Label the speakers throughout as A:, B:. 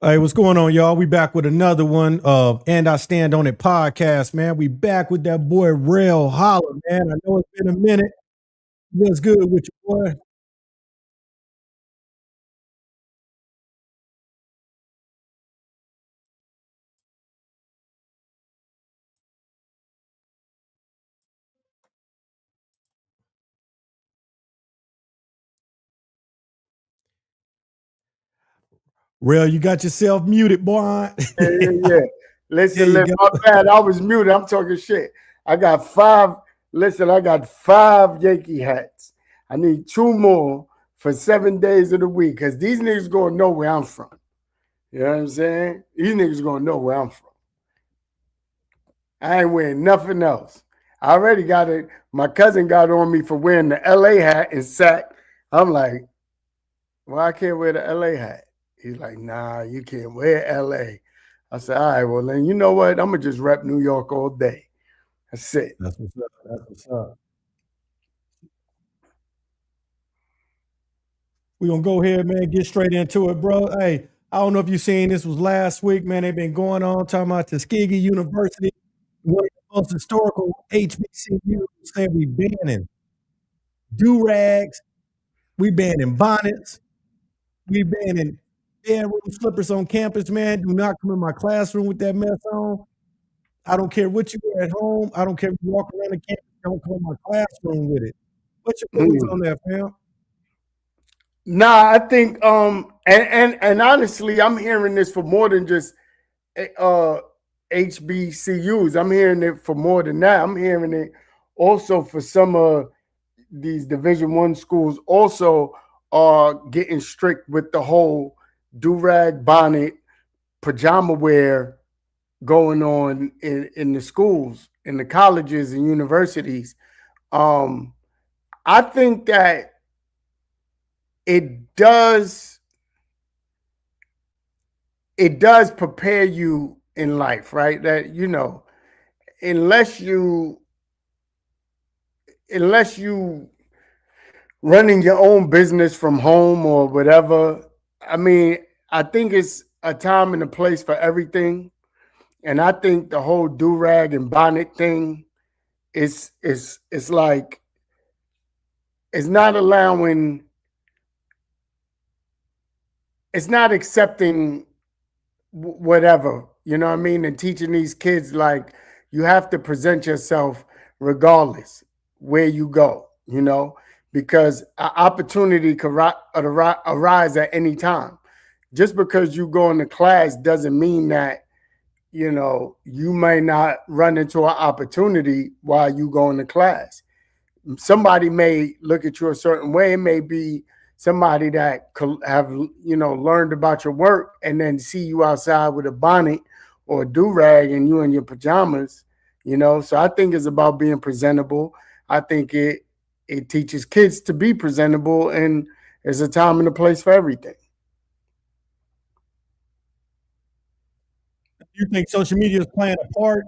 A: Hey, what's going on, y'all? We back with another one of And I Stand On It podcast, man. We back with that boy Rail Holler, man. I know it's been a minute. What's good with you, boy? Rail, you got yourself muted, boy.
B: Yeah.
A: There
B: Listen,
A: you
B: listen,
A: go.
B: my bad. I was muted. I'm talking shit. I got five. Listen, I got 5 Yankee hats. I need 2 more for 7 days of the week because these niggas gonna know where I'm from. You know what I'm saying? These niggas gonna know where I'm from. I ain't wearing nothing else. I already got it. My cousin got on me for wearing the LA hat and sack. I'm like, well, I can't wear the LA hat. He's like, nah, you can't wear LA. I said, all right, well, then you know what? I'm gonna just rep New York all day. That's it.
A: That's what's up. That's what's up. We're gonna go ahead, man, get straight into it, bro. Hey, I don't know if you seen this was last week, man. They've been going on talking about Tuskegee University, one of the most historical HBCUs, saying we banning do-rags, we banning bonnets, we banning bedroom slippers on campus, man. Do not come in my classroom with that mess on. I don't care what you wear at home. I don't care if you walk around the campus. Don't come in my classroom with it. What's your feelings on that, fam?
B: Nah, I think and honestly, I'm hearing this for more than just uh HBCUs. I'm hearing it for more than that. I'm hearing it also for some of these Division 1 schools also are getting strict with the whole do rag bonnet pajama wear going on in the schools, in the colleges and universities. Um, I think that it does it does prepare you in life, right? That unless you unless you running your own business from home or whatever, I mean, I think it's a time and a place for everything. And I think the whole do rag and bonnet thing is like it's not allowing, it's not accepting whatever, you know what I mean, and teaching these kids like you have to present yourself regardless where you go, because opportunity could arise at any time. Just because you go into class doesn't mean that you may not run into an opportunity while you go into class. Somebody may look at you a certain way. It may be somebody that have learned about your work and then see you outside with a bonnet or a do-rag and you in your pajamas. So I think it's about being presentable. I think it teaches kids to be presentable, and there's a time and a place for everything.
A: You think social media is playing a part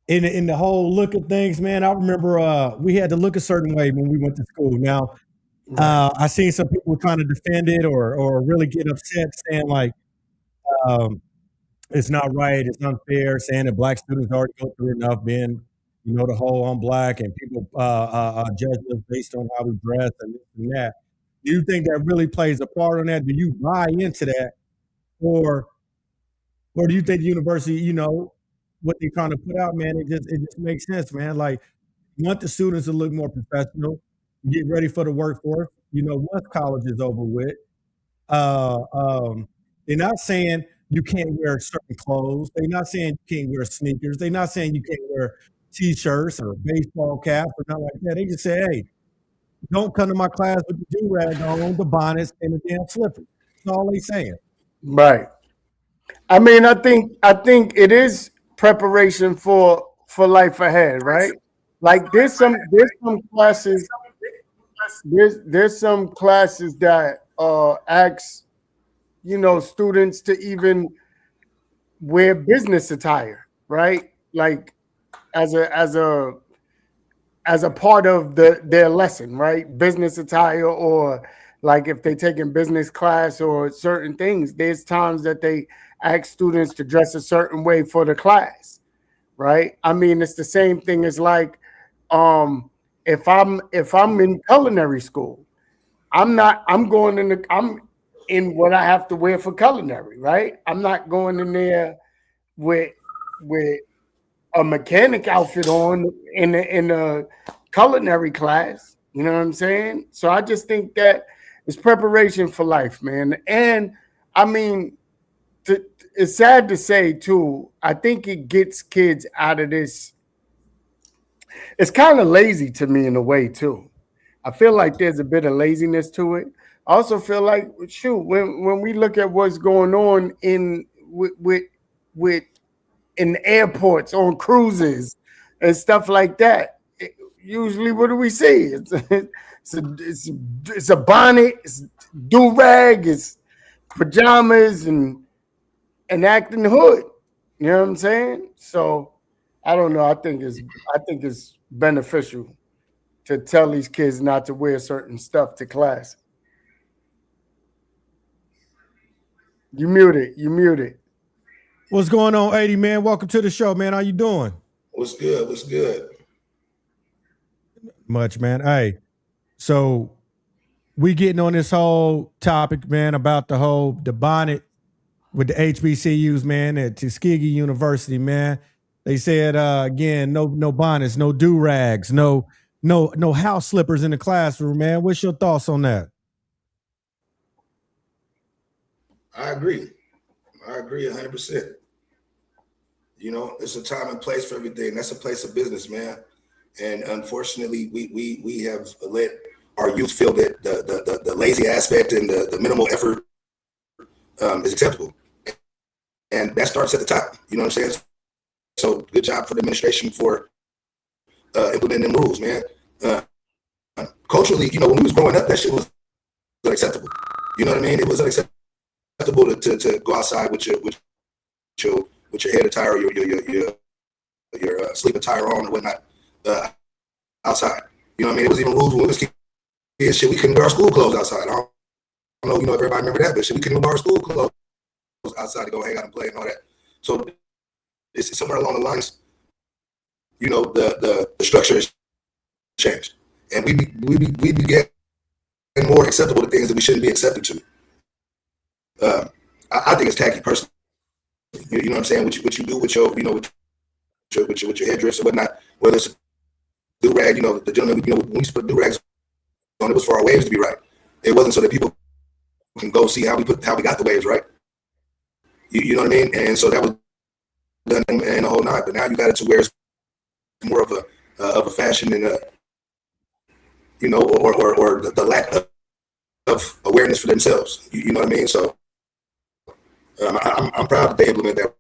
A: in the whole look of things, man? I remember we had to look a certain way when we went to school. Now,
B: Right.
A: I seen some people trying to defend it or really get upset, saying like um, it's not right, it's unfair, saying that black students already go through enough being, the whole I'm black and people judge us based on how we dress and this and that. Do you think that really plays a part on that? Do you buy into that, or or do you think the university, what they're trying to put out, man, it just makes sense, man. Like you want the students to look more professional, get ready for the workforce, once college is over with. Uh, um, they're not saying you can't wear certain clothes. They're not saying you can't wear sneakers. They're not saying you can't wear t-shirts or baseball caps or nothing like that. They just say, hey, don't come to my class with the do-rag on, the bonnets, and the damn slippers. That's all they saying.
B: Right. I mean, I think it is preparation for life ahead, right? Like there's some classes there's some classes that ask students to even wear business attire, right? Like as a part of their lesson, right? Business attire or Like if they take in business class or certain things, there's times that they ask students to dress a certain way for the class, right? I mean, it's the same thing as like um if I'm in culinary school, I'm in what I have to wear for culinary, right? I'm not going in there with with a mechanic outfit on in a culinary class. You know what I'm saying? So I just think that it's preparation for life, man. And I mean, it's sad to say too. I think it gets kids out of this. It's kind of lazy to me in a way too. I feel like there's a bit of laziness to it. I also feel like shoot when we look at what's going on in with in airports, on cruises, and stuff like that. Usually, what do we see? It's a bonnet, it's do rag, it's pajamas, and acting hood. You know what I'm saying? So I don't know. I think it's beneficial to tell these kids not to wear certain stuff to class. You muted. You muted.
A: What's going on, 80 man? Welcome to the show, man. How you doing?
C: What's good? What's good?
A: Much, man. Hey, so we getting on this whole topic, man, about the bonnet with the HBCUs, man, at Tuskegee University, man. They said again, no bonnets, no do rags, no house slippers in the classroom, man. What's your thoughts on that?
C: I agree. I agree 100%. You know, it's a time and place for everything. That's a place of business, man. And unfortunately, we have let our youth feel that the lazy aspect and the minimal effort is acceptable. And that starts at the top. You know what I'm saying? So good job for the administration for implementing them rules, man. Culturally, you know, when we was growing up, that shit was unacceptable. You know what I mean? It was unacceptable to go outside with your head attire or your sleep attire on or whatnot outside. You know what I mean? It was even rules when we was kids. Shit, we couldn't wear our school clothes outside. I don't know, you know, if everybody remember that, but shit, we couldn't wear our school clothes outside to go hang out and play and all that. So it's somewhere along the lines, you know, the structure has changed, and we began more acceptable to things that we shouldn't be accepted to. I think it's tacky, personally. You know what I'm saying? What you do with your, you know, with your headdress or whatnot, whether it's a do rag, you know, the gentleman, you know, when we used to put do rags on, it was for our waves to be right. It wasn't so that people can go see how we got the waves right. You know what I mean? And so that was done in the whole nine. But now you got it to where it's more of a fashion and you know, or the lack of awareness for themselves. You know what I mean? So I'm proud that they implement that.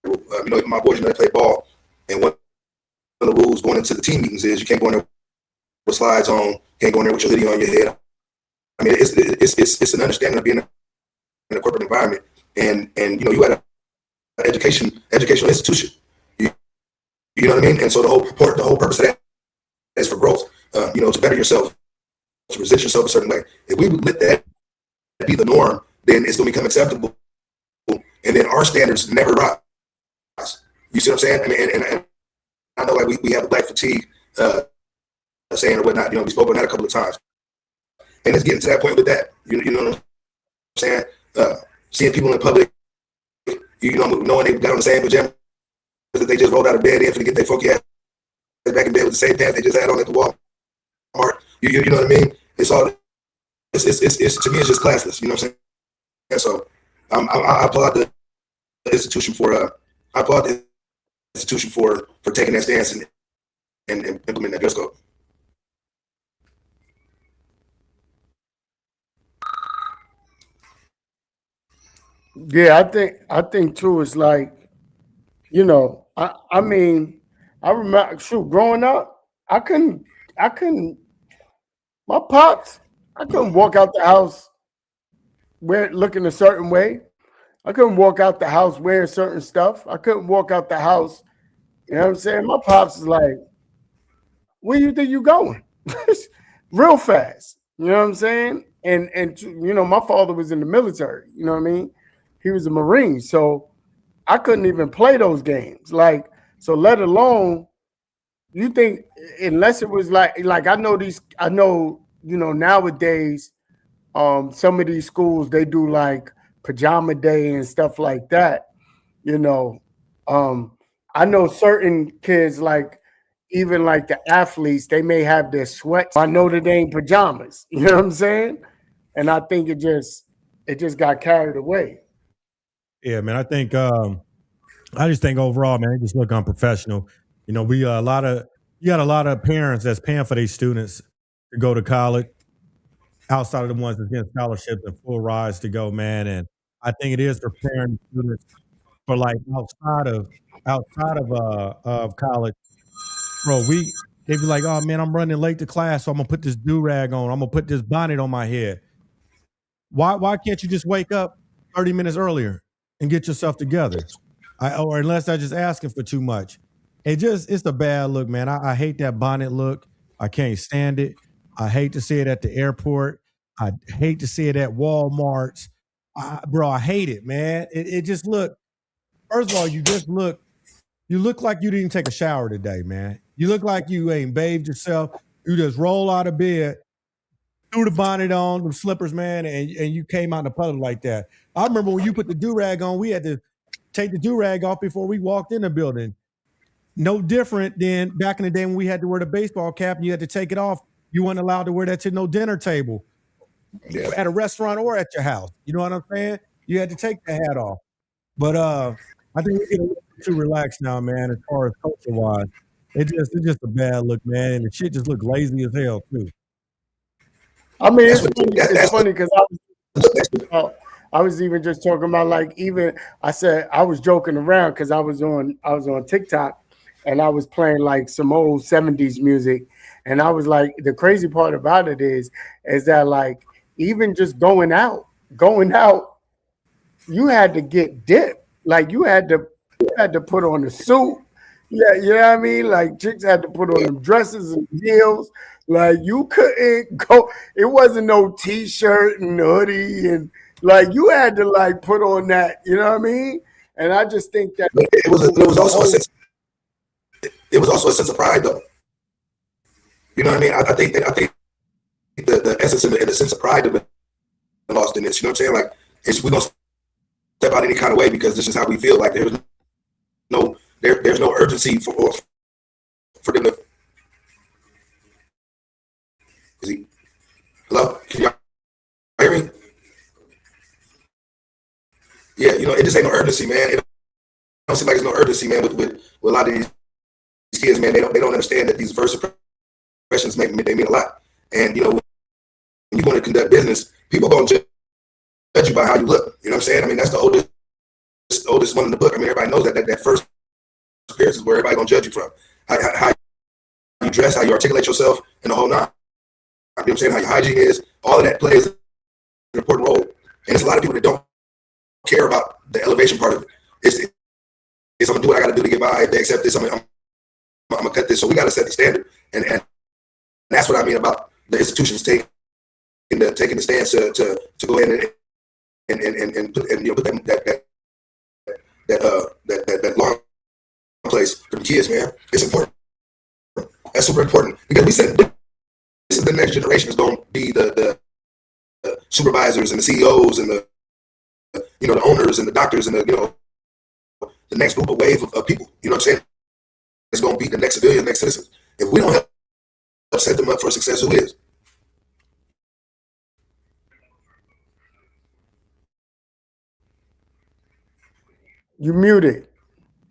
C: You know, my boys, you know, they play ball, and one of the rules going into the team meetings is you can't go in there with slides on, can't go in there with your hoodie on your head. I mean, it's an understanding of being in a corporate environment, and you know, you at an educational institution. You know what I mean? And so the whole purpose of that is for growth. You know, to better yourself, to present yourself a certain way. If we let that be the norm, then it's going to become acceptable, and then our standards never rise. You see what I'm saying? I mean, and I know like we have the black fatigue saying or whatnot. You know, we spoke on that a couple of times, and it's getting to that point with that. You know what I'm saying? Seeing people in public, you know, knowing they got on the same pajamas that they just rolled out of bed in for to get their funky ass back in bed with the same pants they just had on at the Walmart. You know what I mean? It's all it's to me it's just classless. You know what I'm saying? And so I applaud the institution for taking that stance and implementing that dress code.
B: Yeah, I think too. It's like, you know, I mean, I remember growing up, I couldn't my pops, I couldn't walk out the house looking a certain way. I couldn't walk out the house wearing certain stuff. I couldn't walk out the house. You know what I'm saying? My pops is like, where you think you going? Real fast. You know what I'm saying? and you know, my father was in the military. You know what I mean? He was a Marine, so I couldn't even play those games. Like, so let alone you think, unless it was like I know you know, nowadays some of these schools, they do like pajama day and stuff like that. You know, I know certain kids, like even like the athletes, they may have their sweats. I know that they ain't pajamas. You know what I'm saying? And I think it just got carried away.
A: Yeah, man. I just think overall, man, it just look unprofessional. You know, we you got a lot of parents that's paying for their students to go to college outside of the ones that's getting scholarships and full rides to go, man. And I think it is preparing students for like outside of college, bro. They be like, oh man, I'm running late to class, so I'm gonna put this do rag on. I'm gonna put this bonnet on my head. Why can't you just wake up 30 minutes earlier and get yourself together? Or unless I'm just asking for too much. It's a bad look, man. I hate that bonnet look. I can't stand it. I hate to see it at the airport. I hate to see it at Walmart's. Bro, I hate it, man. It just look. First of all, you look like you didn't take a shower today, man. You look like you ain't bathed yourself. You just roll out of bed, threw the bonnet on, the slippers, man, and you came out in the public like that. I remember when you put the do-rag on, we had to take the do-rag off before we walked in the building. No different than back in the day when we had to wear the baseball cap and you had to take it off. You weren't allowed to wear that to no dinner table at a restaurant or at your house. You know what I'm saying? You had to take the hat off. But I think we're getting a little too relaxed now, man, as far as culture-wise. It's just a bad look, man. And the shit just look lazy as hell, too.
B: I mean, it's funny because I was even just talking about, like, even I said I was joking around because I was on TikTok and I was playing like some old 70s music. And I was like, the crazy part about it is that, like, even just going out, you had to get dipped. Like you had to put on a suit. Yeah, you know what I mean? Like chicks had to put on them dresses and heels. Like you couldn't go. It wasn't no t-shirt and hoodie, and like you had to like put on that. You know what I mean? And I just think that
C: it was also a sense of pride, though. You know what I mean? I think the essence and the sense of pride have been lost in this. You know what I'm saying? Like we don't step out any kind of way because this is how we feel. Like there's no urgency for them to. Hello? Can y'all hear me? Yeah, you know, it just ain't no urgency, man. It don't seem like there's no urgency, man, with a lot of these kids, man. They don't understand that these first impressions they mean a lot. And you know, when you want to conduct business, people gonna judge you by how you look. You know what I'm saying? I mean, that's the oldest one in the book. I mean, everybody knows that first appearance is where everybody gonna judge you from. How you dress, how you articulate yourself, and the whole nine. You know what I'm saying? How your hygiene is, all of that plays an important role. And there's a lot of people that don't care about the elevation part of it. It's I'm gonna do what I gotta do to get by. If they accept this, I'm gonna cut this. So we gotta set the standard. And that's what I mean about the institutions taking the stance to go ahead and put you know, put that long place for the kids, man. It's important. That's super important because we said this is the next generation is going to be the supervisors and the CEOs and the you know the owners and the doctors and the you know the next group of wave of people. You know what I'm saying? It's going to be the next civilians, next citizens. If we don't help set them up for success, who is?
B: You muted.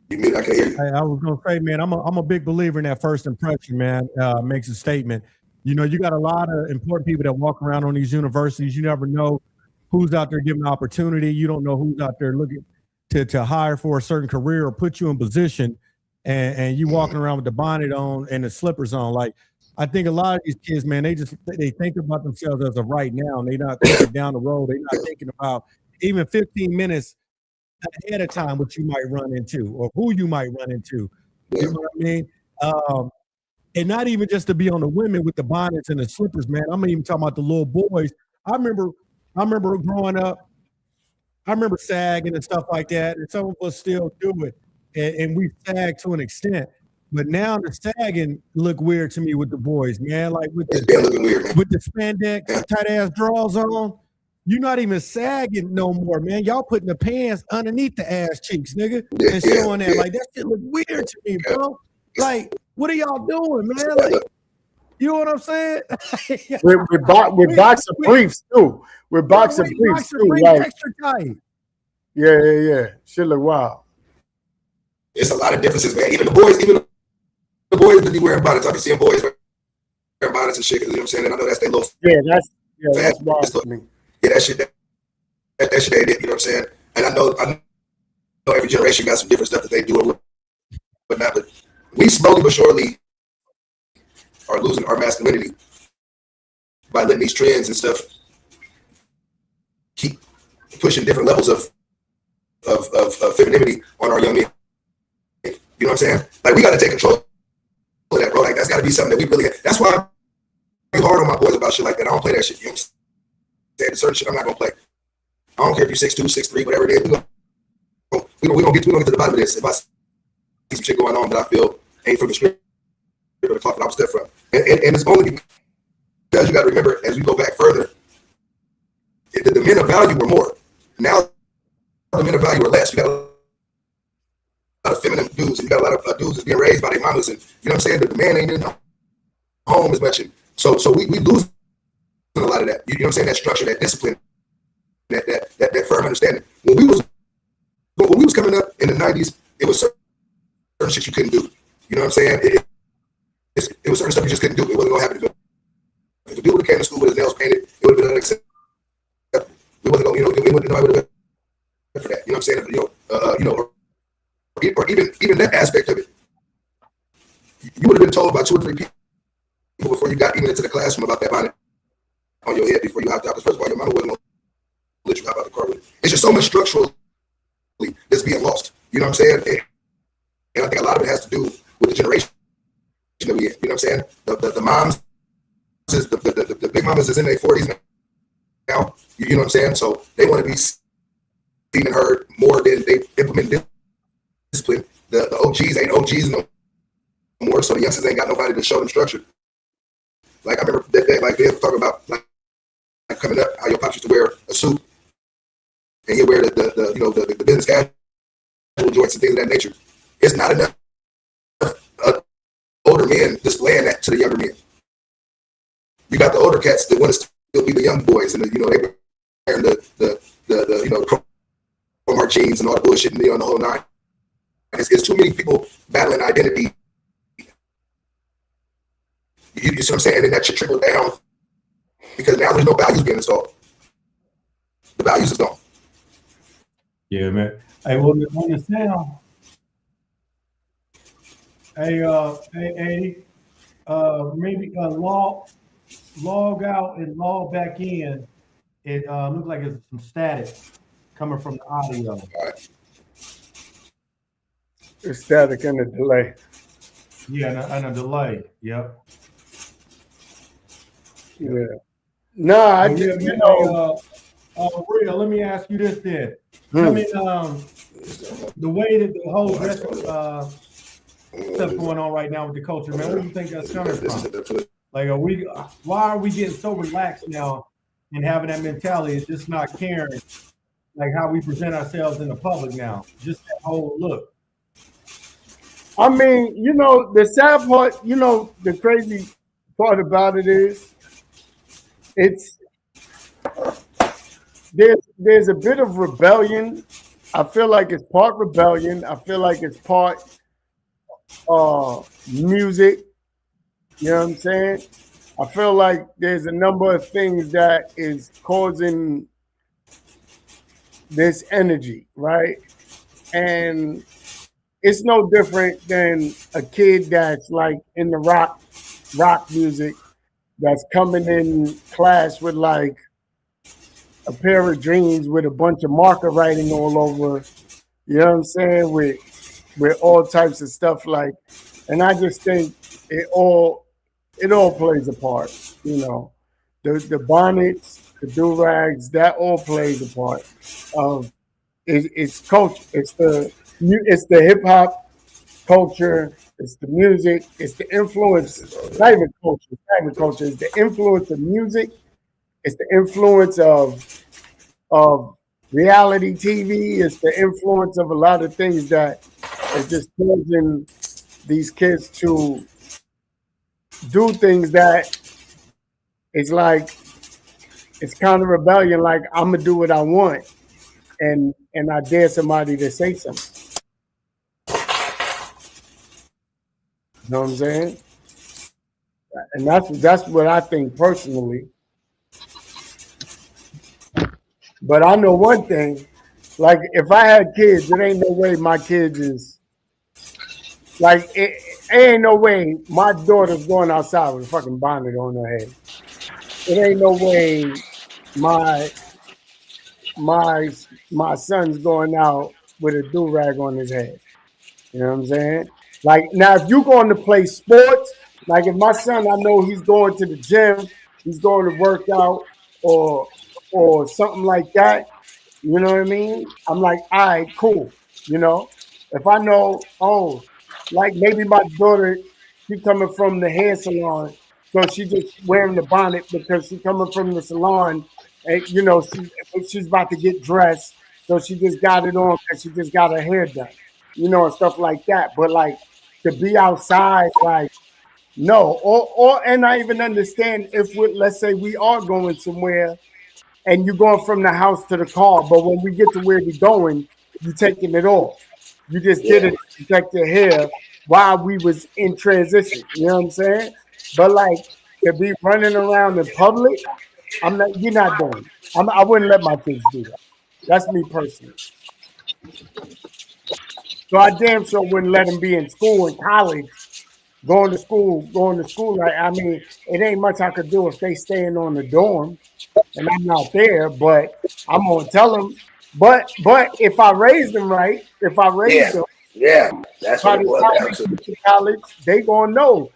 C: You muted. I can't hear you.
A: I was gonna say, man, I'm a big believer in that first impression, man. Makes a statement. You know, you got a lot of important people that walk around on these universities. You never know who's out there giving opportunity. You don't know who's out there looking to hire for a certain career or put you in position. And you walking around with the bonnet on and the slippers on. Like, I think a lot of these kids, man, they think about themselves as of right now. And they're not thinking down the road. They're not thinking about even 15 minutes ahead of time what you might run into or who you might run into. You know what I mean? And not even just to be on the women with the bonnets and the slippers, man. I'm even talking about the little boys I remember growing up. I remember sagging and stuff like that, and some of us still do it, and we sag to an extent. But now the sagging look weird to me with the boys, man. Like with
C: It's been looking weird, man.
A: the spandex, tight ass drawers on. You're not even sagging no more, man. Y'all putting the pants underneath the ass cheeks, nigga, and showing that. Like that shit look weird to me, bro. Like, what are y'all doing, man? Like, you know what I'm saying?
B: with boxer briefs too. With boxer briefs too. Like,
A: extra tight.
B: Yeah. Shit look wild.
C: It's a lot of differences, man. Even the boys that be wearing bonnets. I be seeing boys wearing bonnets and shit. You know what I'm saying? And I know that's their little.
B: That's wild to me.
C: Yeah, that shit they did. You know what I'm saying? And I know every generation got some different stuff that they do or whatnot. But we slowly but surely are losing our masculinity by letting these trends and stuff keep pushing different levels of femininity on our young men. You know what I'm saying? Like, we got to take control of that, bro. Like, that's got to be something that we really. That's why I'm hard on my boys about shit like that. I don't play that shit. You know what I'm saying? Certain shit I'm not gonna play. I don't care if you're 6'2", 6'3", whatever it is. We don't get to the bottom of this. If I see some shit going on that I feel ain't from the script or the cloth that I was cut from, and it's only because you got to remember, as we go back further, the men of value were more. Now the men of value are less. You got a lot of feminine dudes, and you got a lot of dudes that's being raised by their mamas, and you know what I'm saying. The man ain't in the home as much, and so we lose a lot of that. You know what I'm saying? That structure, that discipline, that firm understanding. When we was coming up in the 90s, it was certain shit you couldn't do. You know what I'm saying? It was certain stuff you just couldn't do. It wasn't gonna happen. If a dude would have came to school with his nails painted, it would have been unacceptable. We wasn't gonna, we wouldn't know for that. You know what I'm saying? Or even that aspect of it, you would have been told by 2 or 3 people before you got even into the classroom about that bonnet on your head before you hopped out. Because first of all, your mama wasn't gonna let you hop out the car with it. It's just so much structurally that's being lost. You know what I'm saying? And I think a lot of it has to do with the generation that we in. You know what I'm saying? The moms, the big mamas is in their 40s now. You know what I'm saying? So they want to be seen and heard more than they implement discipline. The OGs ain't OGs no more, so the youngsters ain't got nobody to show them structure. Like, I remember that day, like, they were talking about like coming up, how your pops used to wear a suit, and he'll wear the business casual joints and things of that nature. It's not enough older men displaying that to the younger men. You got the older cats that want to still be the young boys, and they wearing the Mark jeans and all the bullshit, and the whole nine. It's too many people battling identity. You see what I'm saying? And then that should trickle down, because now there's no values being installed. The values is gone.
A: Yeah, man. Hey, well, on the sound. Hey, maybe log out and log back in. It looks like it's some static coming from the audio.
C: All right.
B: It's static and a delay.
A: Yeah, and a delay. Yep.
B: Yeah. No, I just,
A: Real, let me ask you this then. I mean, the way that the whole dress stuff going on right now with the culture, man, where do you think that's coming from? Like, why are we getting so relaxed now and having that mentality of just not caring, like how we present ourselves in the public now? Just that whole look.
B: I mean, the sad part, the crazy part about it is, there's a bit of rebellion. I feel like it's part rebellion. I feel like it's part music. You know what I'm saying? I feel like there's a number of things that is causing this energy, right? And it's no different than a kid that's like in the rock music that's coming in class with like a pair of jeans with a bunch of marker writing all over, you know what I'm saying, with all types of stuff, like, and I just think it all plays a part, the bonnets, the do-rags, that all plays a part of it's culture. It's the hip hop culture, it's the music, it's the influence, not even culture, it's the influence of music, it's the influence of reality TV, it's the influence of a lot of things that is just causing these kids to do things that it's like it's kind of rebellion, like I'm gonna do what I want and I dare somebody to say something. You know what I'm saying? And that's what I think personally. But I know one thing, like if I had kids, it ain't no way my kids is like it ain't no way my daughter's going outside with a fucking bonnet on her head. It ain't no way my my son's going out with a do-rag on his head. You know what I'm saying? Like now, if you're going to play sports, like if my son, I know he's going to the gym, he's going to work out or something like that. You know what I mean? I'm like, all right, cool. You know, if I know, oh, like maybe my daughter, she coming from the hair salon, so she just wearing the bonnet because she coming from the salon, and you know she's about to get dressed, so she just got it on because she just got her hair done, you know, and stuff like that. But like to be outside, like no, or and I even understand if we let's say we are going somewhere and you're going from the house to the car, but when we get to where we're going, you're taking it off. You just did it to protect your hair while we was in transition. You know what I'm saying? But like to be running around in public, I'm not. You're not doing it. I wouldn't let my kids do that. That's me personally. So I damn sure wouldn't let them be in school and college, going to school. Like I mean, it ain't much I could do if they staying on the dorm and I'm not there, but I'm gonna tell them. But if I raise them right, if I raise them,
C: that's
B: by
C: what it
B: the
C: boils
B: time
C: down
B: they
C: to.
B: get to college, they gonna know.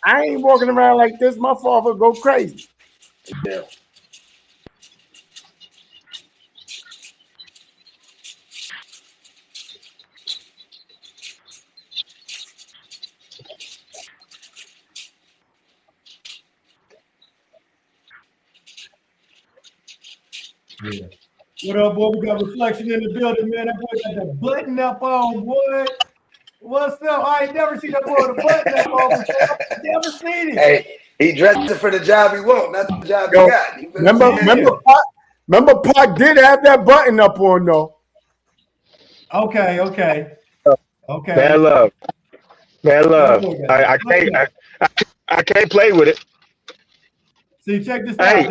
B: I ain't walking around like this. My father go crazy.
C: Yeah.
A: Yeah. What up, boy? We got Reflection in the building, man. That boy got the button up on, boy. What's up? I ain't never seen that boy with a button up on before. I never seen it.
C: Hey, he dressed for the job he want, not the job
B: Yo,
C: he got. You
B: remember, Park did have that button up on though.
A: Okay.
D: Man, love. I can't play with it.
A: See, check this
D: Hey,
A: out.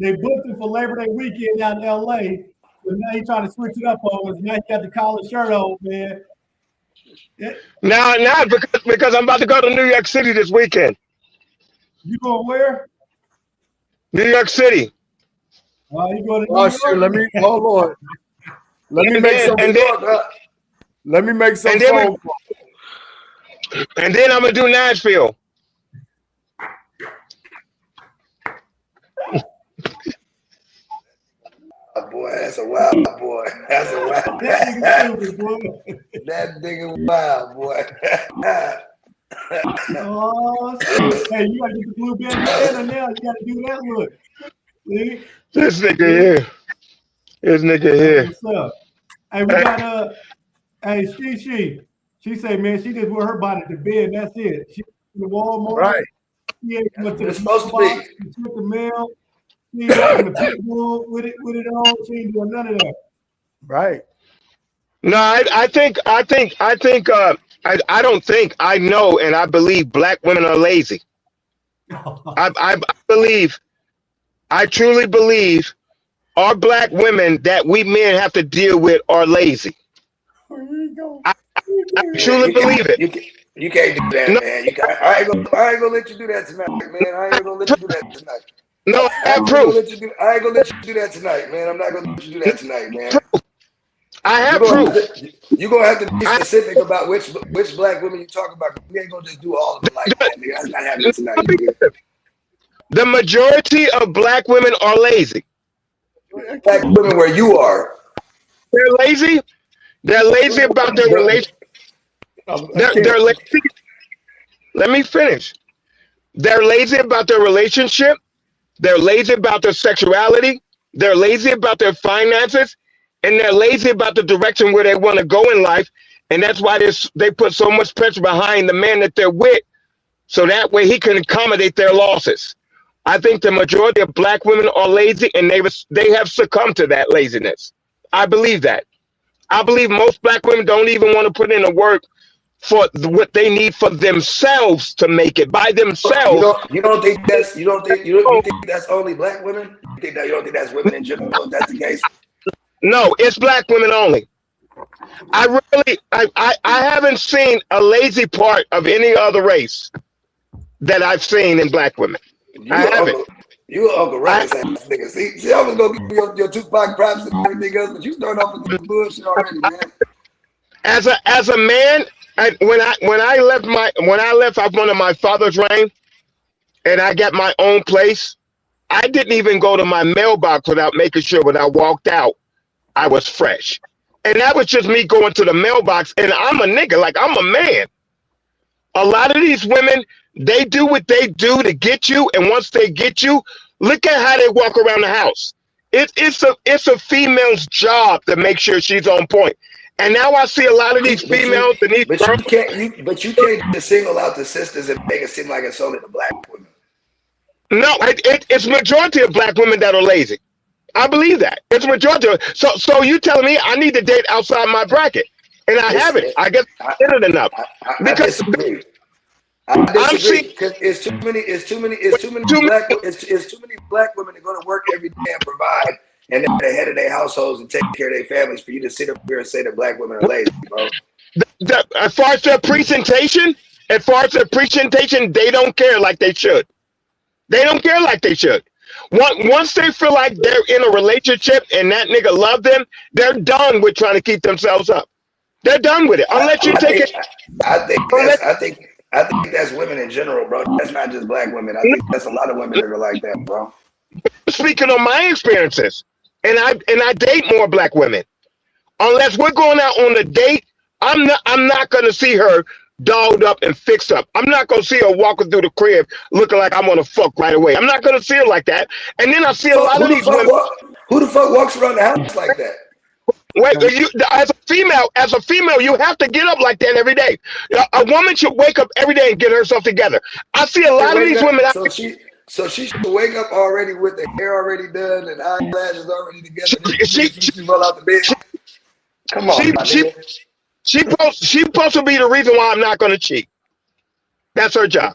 A: They booked him for Labor Day weekend out in LA. But now he trying to switch it up on us. Now he got the collar shirt on, man.
D: now because I'm about to go to New York City this weekend.
A: You going where?
D: New York City.
A: You going to New
B: Oh
A: York?
B: shit! Let me hold on. Let me make some phone calls.
D: And then I'm gonna do Nashville.
C: boy, that's a wild boy. That's a wild.
A: That nigga stupid, boy.
C: That nigga wild, boy.
A: Oh, shit. Hey, you gotta get the blue bandana now. You gotta do that look. See?
D: This nigga here.
A: What's up? Hey, we got hey, she say, man, she just wore her bonnet to bed. That's it. She went to Walmart.
B: Right.
A: She went to
C: It's
A: the
C: supposed to
A: box.
C: be.
A: She took the mail. She ain't walking the pit bull with it on. She ain't doing none of that.
B: Right.
D: No, I don't think, I know, and I believe black women are lazy. I truly believe our black women that we men have to deal with are lazy. I truly believe it.
C: You can't do that,
D: No,
C: man. I ain't gonna let you do that tonight, man. I ain't gonna let you do that tonight.
D: No, I have proof.
C: I ain't gonna let you do that tonight, man. I'm not gonna let you do that tonight, man.
D: I have proof.
C: You're gonna have to be specific about which black women you talk about. We ain't gonna just do all of them like that, nigga. That's not happening tonight, nigga.
D: The majority of black women are lazy.
C: Black women where you are.
D: They're lazy. They're lazy about their relationship. They're lazy. Let me finish. They're lazy about their relationship. They're lazy about their sexuality. They're lazy about their finances. And they're lazy about the direction where they want to go in life. And that's why they put so much pressure behind the man that they're with, so that way he can accommodate their losses. I think the majority of black women are lazy, and they have succumbed to that laziness. I believe that. I believe most black women don't even want to put in the work for what they need for themselves to make it by themselves.
C: You don't think that's only black women? You don't think that's women in general? If that's the case.
D: No, it's black women only. I haven't seen a lazy part of any other race that I've seen in black women. I haven't.
C: You Uncle Rex ass nigga. See, I was gonna give you your Tupac props and everything else, but you starting off with this bullshit already, man.
D: As a man, when I left off one of my father's reign, and I got my own place, I didn't even go to my mailbox without making sure when I walked out, I was fresh. And that was just me going to the mailbox, and I'm a nigga, like I'm a man. A lot of these women, they do what they do to get you, and once they get you, look at how they walk around the house. It's a female's job to make sure she's on point. And now I see a lot of these females and these girls.
C: You can't just single out the sisters and make it seem like it's only the black women.
D: No, it's majority of black women that are lazy. I believe that. It's majority. So you telling me I need to date outside my bracket, and I haven't. I guess I did it enough.
C: I disagree. I disagree because it's too many black women that go to work every day and provide, and they're the head of their households and take care of their families. For you to sit up here and say that black women are lazy, bro.
D: As far as their presentation, they don't care like they should. They don't care like they should. Once they feel like they're in a relationship and that nigga love them, they're done with trying to keep themselves up. They're done with it. Unless you take it.
C: I think that's women in general, bro. That's not just black women. I think that's a lot of women that are like that, bro.
D: Speaking of my experiences, and I date more black women. Unless we're going out on a date, I'm not gonna see her dolled up and fixed up. I'm not gonna see her walking through the crib looking like I'm gonna fuck right away. I'm not gonna see her like that. And then I see a lot of these women.
C: Who the fuck walks around the house like that?
D: Wait, as a female, you have to get up like that every day. A woman should wake up every day and get herself together. I see a lot of these women.
C: So she should wake up already with the hair already done and eyelashes already together. She roll out the bed. Come on,
D: She's supposed to be the reason why I'm not going to cheat. That's her job.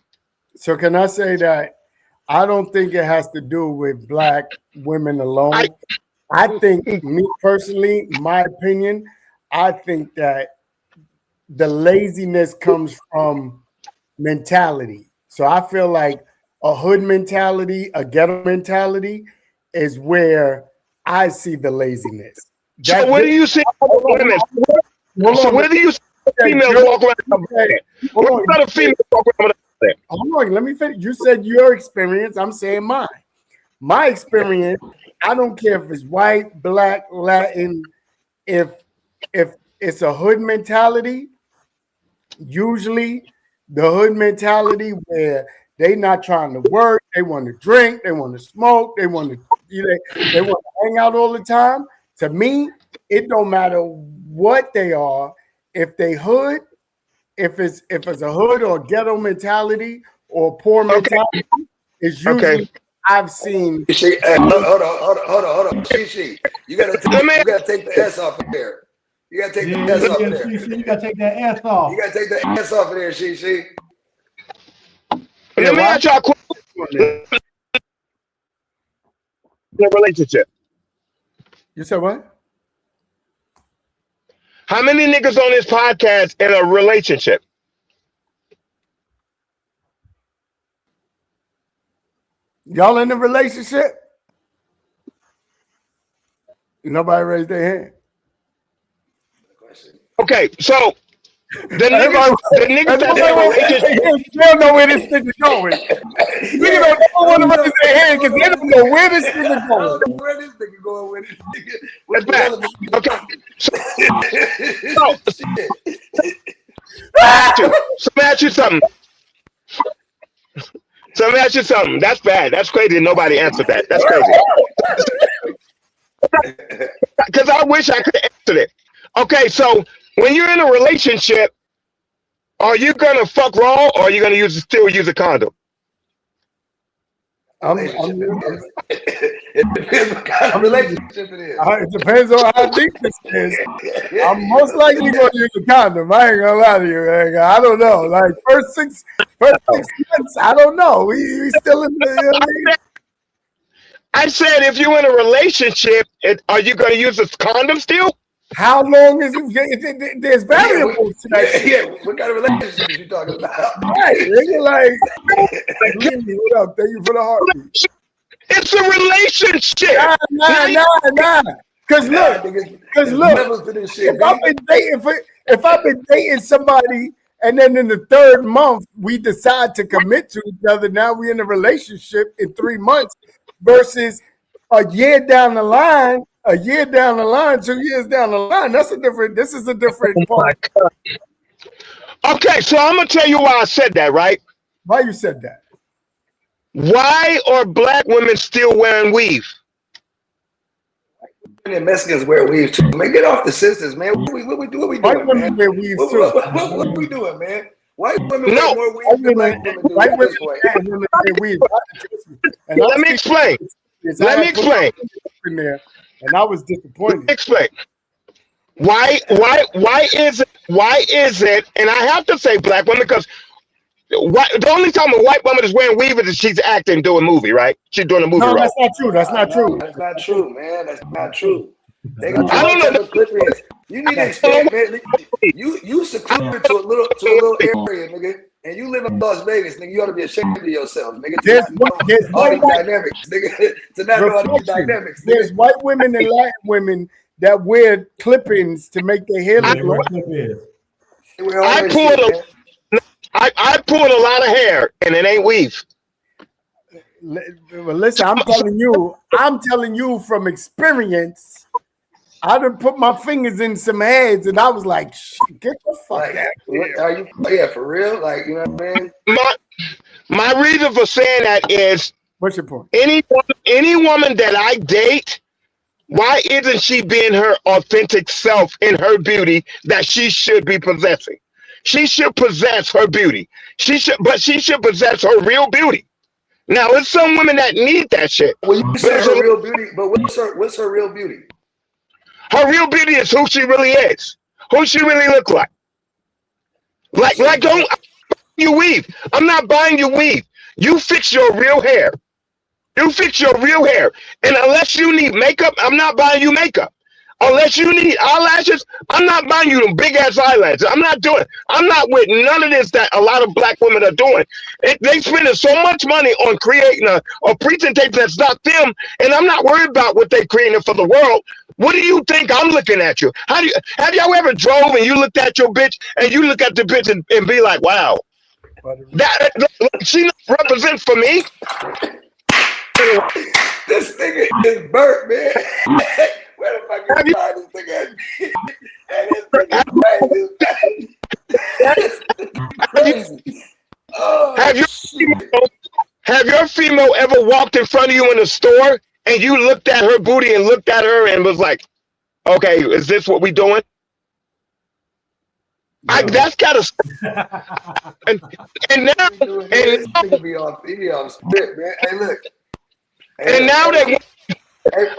B: So can I say that I don't think it has to do with black women alone. I think, me personally, my opinion, I think that the laziness comes from mentality. So I feel like a hood mentality, a ghetto mentality is where I see the laziness.
D: So where do you see women? So where do you see females walk around? Where's not a female walk around?
B: Hold on, let me finish. You said your experience. I'm saying mine. My experience, I don't care if it's white, black, Latin. If it's a hood mentality, usually the hood mentality where they not trying to work, they want to drink, they want to smoke, they want to they want to hang out all the time. To me, it don't matter what they are. If they hood, if it's a hood or ghetto mentality or poor mentality, it's usually I've seen.
C: Hold on. She. You gotta take the S off of there. You gotta take the S off of there.
E: You gotta take that S off.
C: You gotta take the S off of there, she.
D: Let me ask y'all a question. The relationship.
B: You said what?
D: How many niggas on this podcast in a relationship?
B: Y'all in a relationship? Nobody raised their hand.
D: Okay, so The niggas that's in a relationship.
B: They don't know where this thing is going. Niggas don't want to raise their hand because they don't know where this thing is going.
C: I don't know where this nigga going with it.
D: That's bad. Okay. So let me ask you something. So let me ask you something. That's bad. That's crazy. Nobody answered that. That's crazy. Because I wish I could answer it. Okay, so when you're in a relationship, are you gonna fuck raw or are you gonna still use a condom?
C: It depends what kind of relationship it is.
B: It depends on how deep this is. I'm most likely going to use a condom. I ain't gonna lie to you. I don't know. Like first six months, I don't know. We still in the.
D: I said, if you're in a relationship, are you going to use a condom still?
B: How long is it? There's variables to that.
C: Yeah, what kind of relationship are you talking about?
B: Right, nigga, like, what up? Thank you for the heartbeat.
D: It's a relationship.
B: Nah. Cause look, if I've been dating somebody, and then in the third month we decide to commit to each other, now we're in a relationship in 3 months, versus a year down the line. 2 years down the line. This is a different part.
D: Okay, so I'm gonna tell you why I said that, right?
B: Why you said that?
D: Why are black women still wearing weave?
C: And Mexicans wear weave too. Man, get off the sisters, man. What we doing,
B: White women
C: man?
B: wear weave too.
C: What are we doing, man? White women wear more weave than black women do.
B: White women wear weave.
D: Let me explain.
B: In there, and I was disappointed.
D: Let me explain. Why is it? And I have to say black women because the only time a white woman is wearing weave is if she's acting, doing a movie, right? She's doing a movie.
B: No, that's not true. That's not true.
C: That's not true, man. That's not true. I don't know. You need to expand, man. You secluded to a little area, nigga. And you live in Las Vegas, nigga. You ought to be ashamed of yourself, nigga.
B: There's
C: white dynamics, nigga. To not know all these dynamics.
B: There's white women and Latin women that wear clip-ins to make their hair look like.
D: I pulled a lot of hair, and it ain't weave.
B: Well, listen, I'm telling you from experience. I done put my fingers in some heads, and I was like, "Shit, get the fuck out here."
C: Are you? Yeah, for real? Like, you know what I mean?
D: My reason for saying that is,
B: what's your point?
D: Any woman that I date, why isn't she being her authentic self in her beauty that she should be possessing? She should possess her beauty. She should possess her real beauty. Now, there's some women that need that shit.
C: Well, you say her real beauty, but what's her real beauty?
D: Her real beauty is who she really is, who she really look like. Like don't you weave. I'm not buying you weave. You fix your real hair. You fix your real hair. And unless you need makeup, I'm not buying you makeup. Unless you need eyelashes, I'm not buying you them big ass eyelashes. I'm not with none of this that a lot of black women are doing. They spending so much money on creating a presentation that's not them, and I'm not worried about what they creating for the world. What do you think I'm looking at you? Have y'all ever drove and you looked at your bitch and you look at the bitch and be like, wow, that she represents for me?
C: This nigga is burnt, man. Where the fuck is this nigga? That is crazy.
D: Have your female ever walked in front of you in a store and you looked at her booty and looked at her and was like, okay, is this what we doing? No. That's kind of and now
C: be off script, man. Hey, look.
D: And now that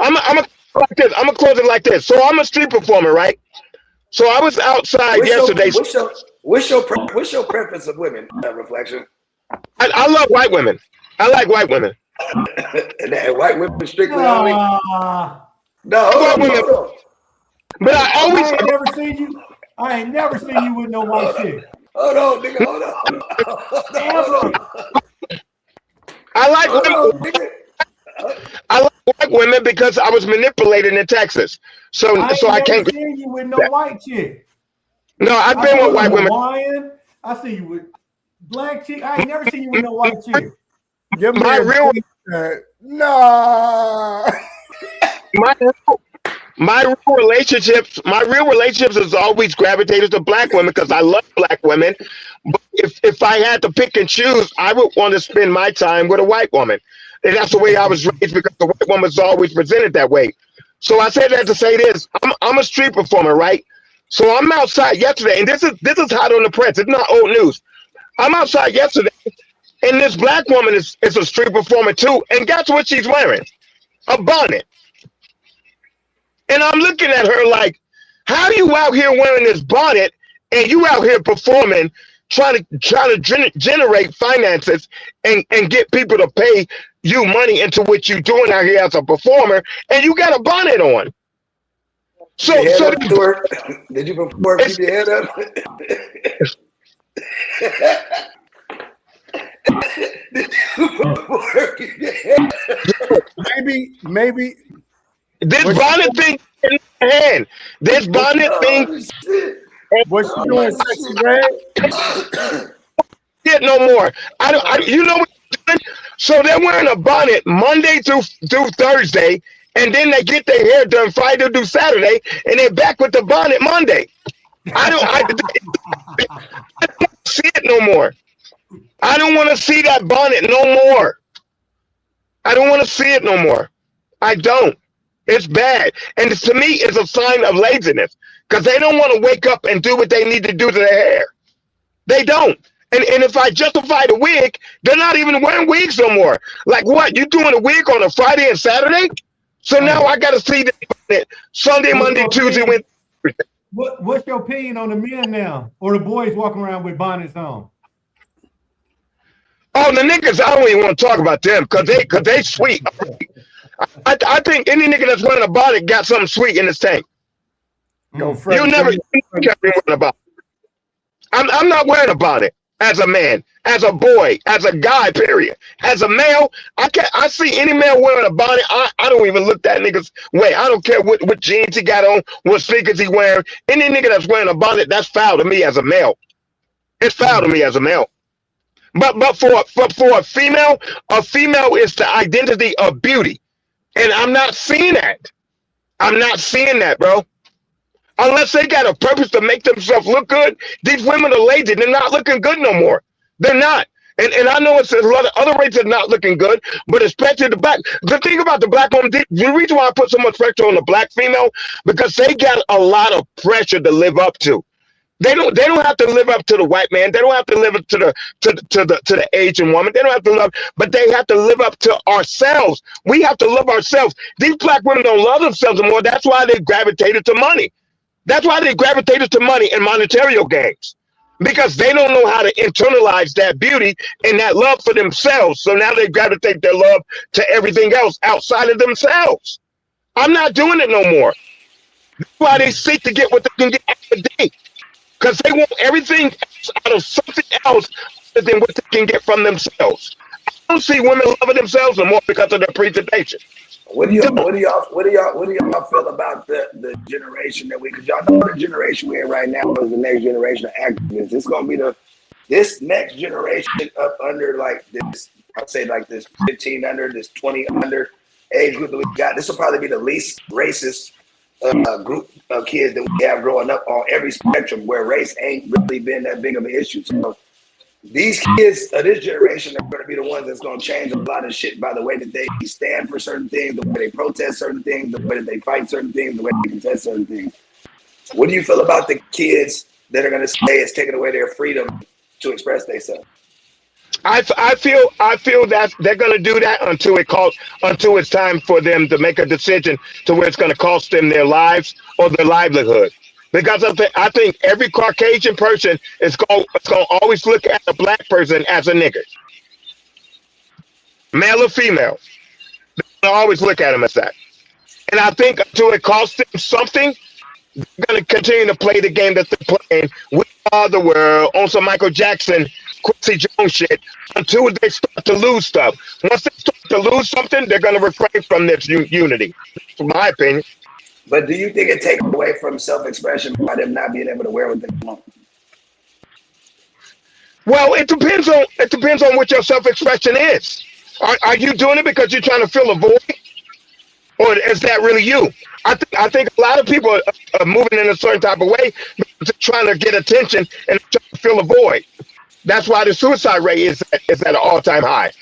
D: I'm gonna close it like this. So I'm a street performer, right? So I was outside yesterday.
C: What's your preference of women? Reflection.
D: I love white women. I like white women.
C: And white women strictly only. No,
D: hold on. But I
E: ain't never seen you with no white chick.
C: Hold on, nigga. Hold on.
D: I like white women because I was manipulated in Texas. So I can't
E: see you with no white chick.
D: No, I've been with white women.
E: Hawaiian. I see you with black chick. I ain't never seen you with no white chick.
D: My real
B: no.
D: my real relationships has always gravitated to black women because I love black women. But if I had to pick and choose, I would want to spend my time with a white woman. And that's the way I was raised because the white woman's always presented that way. So I say that to say this. I'm a street performer, right? So I'm outside yesterday, and this is hot on the press. It's not old news. I'm outside yesterday, and this black woman is a street performer too. And guess what she's wearing? A bonnet. And I'm looking at her like, how are you out here wearing this bonnet and you out here performing, trying to generate finances and get people to pay you money into what you're doing out here as a performer, and you got a bonnet on. So
C: did you perform? Keep your head up.
B: Maybe.
D: This bonnet thing in my hand. This bonnet thing.
B: What's she doing, Sexy Red?
D: Get no more. You know what they're doing? So they're wearing a bonnet Monday through Thursday, and then they get their hair done Friday through Saturday, and they're back with the bonnet Monday. I don't see it no more. I don't want to see that bonnet no more. I don't want to see it no more. I don't. It's bad. And to me, it's a sign of laziness because they don't want to wake up and do what they need to do to their hair. They don't. And if I justify the wig, they're not even wearing wigs no more. Like what? You doing a wig on a Friday and Saturday? So now I got to see that Sunday, Monday, Tuesday, Wednesday.
E: What's your opinion on the men now, or the boys walking around with bonnets on?
D: Oh, the niggas, I don't even want to talk about them because they sweet. I think any nigga that's wearing a bonnet got something sweet in his tank.
B: Yo, Fred,
D: You never got me wearing a bonnet. I'm not wearing a bonnet as a man, as a boy, as a guy, period. As a male, I see any male wearing a bonnet, I don't even look that nigga's way. I don't care what jeans he got on, what sneakers he wearing. Any nigga that's wearing a bonnet, that's foul to me as a male. It's foul to me as a male. But for a female is the identity of beauty. And I'm not seeing that. I'm not seeing that, bro. Unless they got a purpose to make themselves look good, these women are lazy. They're not looking good no more. They're not. And I know it's a lot of other races not looking good, but especially the black. The thing about the black woman, the reason why I put so much pressure on the black female, because they got a lot of pressure to live up to. They don't have to live up to the white man. They don't have to live up to the Asian woman. They don't have to love, but they have to live up to ourselves. We have to love ourselves. These black women don't love themselves anymore. That's why they gravitated to money. That's why they gravitated to money and monetary gains. Because they don't know how to internalize that beauty and that love for themselves. So now they gravitate their love to everything else outside of themselves. I'm not doing it no more. That's why they seek to get what they can get out of the day. Because they want everything else out of something else other than what they can get from themselves. I don't see women loving themselves no more because of their presentation.
C: What do y'all feel about the generation that because y'all know the generation we're in right now is the next generation of activists. It's gonna be this next generation up under like this, I'd say like this 15 under, this 20 under age group that we got. This will probably be the least racist group of kids that we have growing up on every spectrum where race ain't really been that big of an issue. So these kids of this generation are going to be the ones that's going to change a lot of shit by the way that they stand for certain things, the way they protest certain things, the way that they fight certain things, the way they contest certain things. What do you feel about the kids that are going to say it's taking away their freedom to express themselves?
D: I feel that they're going to do that until it's time for them to make a decision to where it's going to cost them their lives or their livelihood. Because I think every Caucasian person is going to always look at a black person as a nigger, male or female. They're going to always look at him as that. And I think until it costs them something, they're going to continue to play the game that they're playing. We are the world on some Michael Jackson, Quincy Jones shit until they start to lose stuff. Once they start to lose something, they're going to refrain from this unity. That's my opinion.
C: But do you think it takes away from self-expression by them not being able to wear what they want?
D: Well, it depends on what your self-expression is. Are you doing it because you're trying to fill a void, or is that really you? I think a lot of people are moving in a certain type of way, trying to get attention and trying to fill a void. That's why the suicide rate is at an all-time high.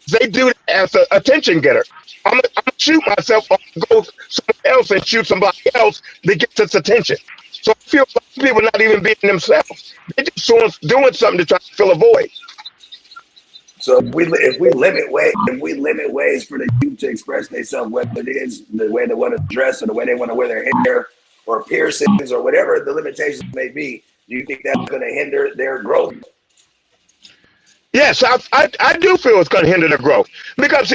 D: They do that as an attention getter. I'm gonna shoot myself or go somewhere else and shoot somebody else to get this attention. So I feel like people not even being themselves. They're just doing something to try to fill a void.
C: So if we limit ways for the youth to express themselves, whether it is the way they want to dress or the way they want to wear their hair or piercings or whatever the limitations may be, do you think that's going to hinder their growth?
D: Yes, I do feel it's going to hinder their growth because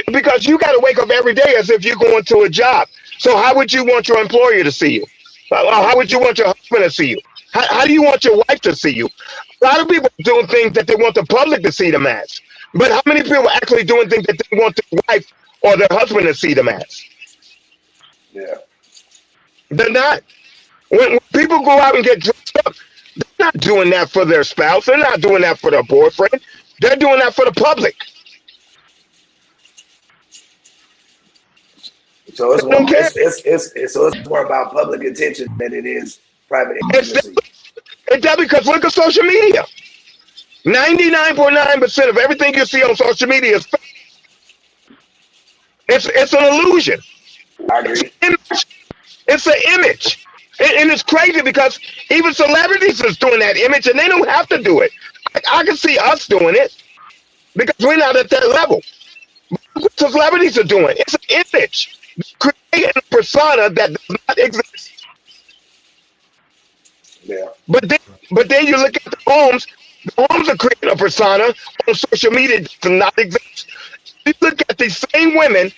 D: you got to wake up every day as if you're going to a job. So how would you want your employer to see you? How would you want your husband to see you? How do you want your wife to see you? A lot of people are doing things that they want the public to see them as. But how many people are actually doing things that they want their wife or their husband to see them as?
C: Yeah.
D: They're not. When people go out and get dressed up, they're not doing that for their spouse. They're not doing that for their boyfriend. They're doing that for the public.
C: So it's more about public attention than it is private intimacy.
D: It's that because look at social media. 99.9% of everything you see on social media is fake. It's an illusion.
C: I agree.
D: It's an image. And it's crazy because even celebrities is doing that image and they don't have to do it. I can see us doing it because we're not at that level. What celebrities are doing, it's an image. Creating a persona that does not exist.
C: Yeah.
D: But then you look at the homes are creating a persona on social media that does not exist. You look at these same women,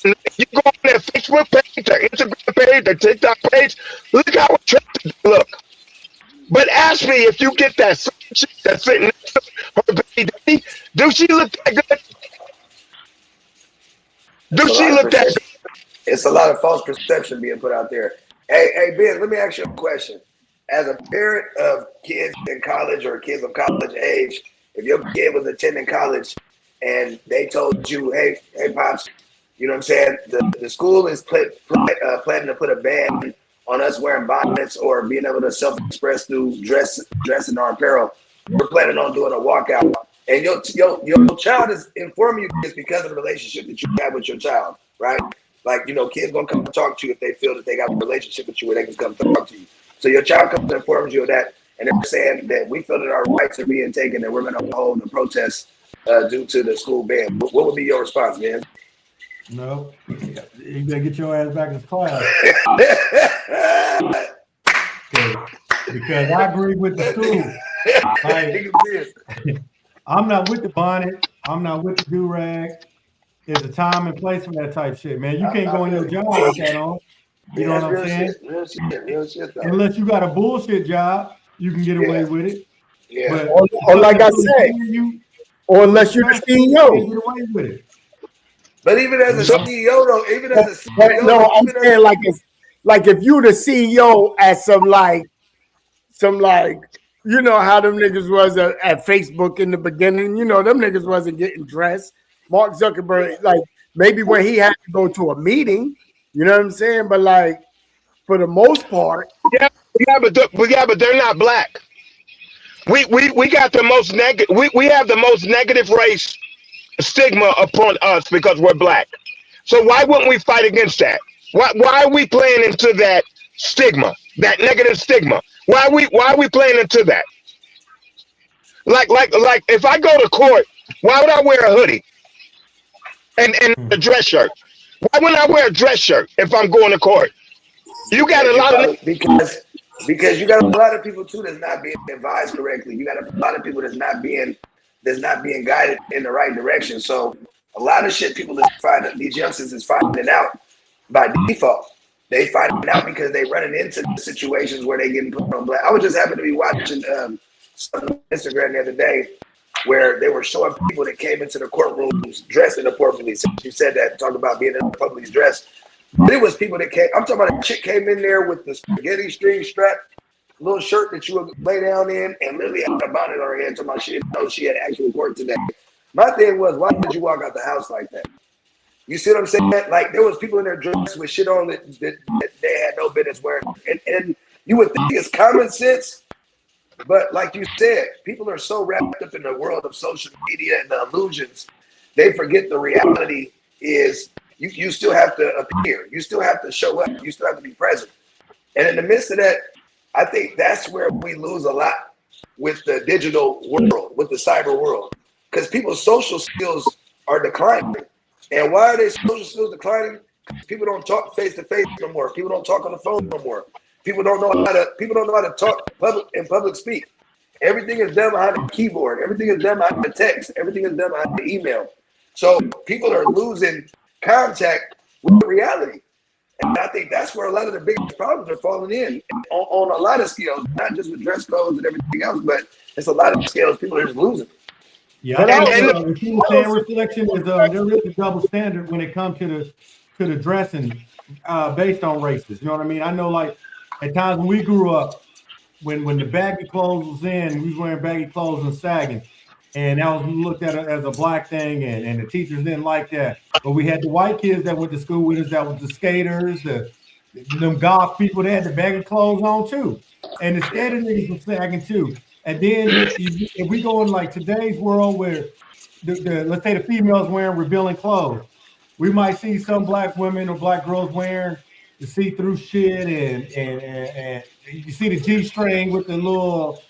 D: you go on their Facebook page, their Instagram page, their TikTok page, look how attractive they look. But ask me if you get that chick that's sitting next to her baby daddy, do she look that good? Do she look that good?
C: It's a lot of false perception being put out there. Hey, Ben, let me ask you a question. As a parent of kids in college or kids of college age, if your kid was attending college and they told you, hey, Pops, you know what I'm saying? The school is planning to put a ban on us wearing bonnets or being able to self-express through dressing our apparel. We're planning on doing a walkout. And your child is informing you this because of the relationship that you have with your child, right? Like, you know, kids gonna come and talk to you if they feel that they got a relationship with you where they can come talk to you. So your child comes and informs you of that, and they're saying that we feel that our rights are being taken and we're gonna hold a protest due to the school ban. What would be your response, man?
E: No, you better get your ass back to class. Because I agree with the school. Like, I'm not with the bonnet. I'm not with the do-rag. There's a time and place for that type shit, man. You can't go in your job with that on. You know what I'm saying?
C: Real shit, though.
E: Unless you got a bullshit job, you can get away with it.
C: Yeah.
E: But,
B: or like I said, or unless you're the CEO.
E: Get away with it.
C: But even as a CEO, though,
B: no, I'm saying like if you the CEO at some like you know how them niggas was at Facebook in the beginning. You know them niggas wasn't getting dressed. Mark Zuckerberg, like maybe when he had to go to a meeting, you know what I'm saying? But like for the most part,
D: yeah, but they're not black. We got the most negative. We have the most negative race stigma upon us because we're black. So why wouldn't we fight against that? Why are we playing into that stigma, that negative stigma? Why are we playing into that? Like if I go to court, why would I wear a hoodie and a dress shirt? Why wouldn't I wear a dress shirt if I'm going to court? You got a lot of
C: because you got a lot of people too that's not being advised correctly. You got a lot of people that's not being guided in the right direction. So a lot of shit people these youngsters is finding out by default. They find out because they running into situations where they getting put on blast. I was just happened to be watching something on Instagram the other day where they were showing people that came into the courtrooms dressed inappropriately. So you said that, talk about being inappropriately dressed. But it was people that came. I'm talking about a chick came in there with the spaghetti string strap, little shirt that you would lay down in, and literally had a bonnet on her head. Talking about she didn't know she had actual work today. My thing was, why did you walk out the house like that? You see what I'm saying? Like, there was people in their dress with shit on that they had no business wearing. And you would think it's common sense, but like you said, people are so wrapped up in the world of social media and the illusions, they forget the reality is you still have to appear. You still have to show up. You still have to be present. And in the midst of that, I think that's where we lose a lot with the digital world, with the cyber world. Because people's social skills are declining. And why are their social skills declining? People don't talk face to face no more. People don't talk on the phone no more. People don't know how to talk public speak. Everything is done behind the keyboard. Everything is done behind the text. Everything is done behind the email. So people are losing contact with reality. And I think that's where a lot of the biggest problems are falling in on a lot of scales, not just with dress codes and everything else, but it's a lot of scales people are just losing.
E: Yeah, and reflection is there is a double standard when it comes to the dressing based on races. You know what I mean? I know, like, at times when we grew up, when the baggy clothes was in, we was wearing baggy clothes and sagging, and that was looked at as a black thing, and the teachers didn't like that. But we had the white kids that went to school with us, that was the skaters, them goth people, they had the baggy clothes on too, and the skater niggas were sagging too. And then if we go in like today's world where let's say the females wearing revealing clothes, we might see some black women or black girls wearing the see-through shit, and you see the G-string with the little,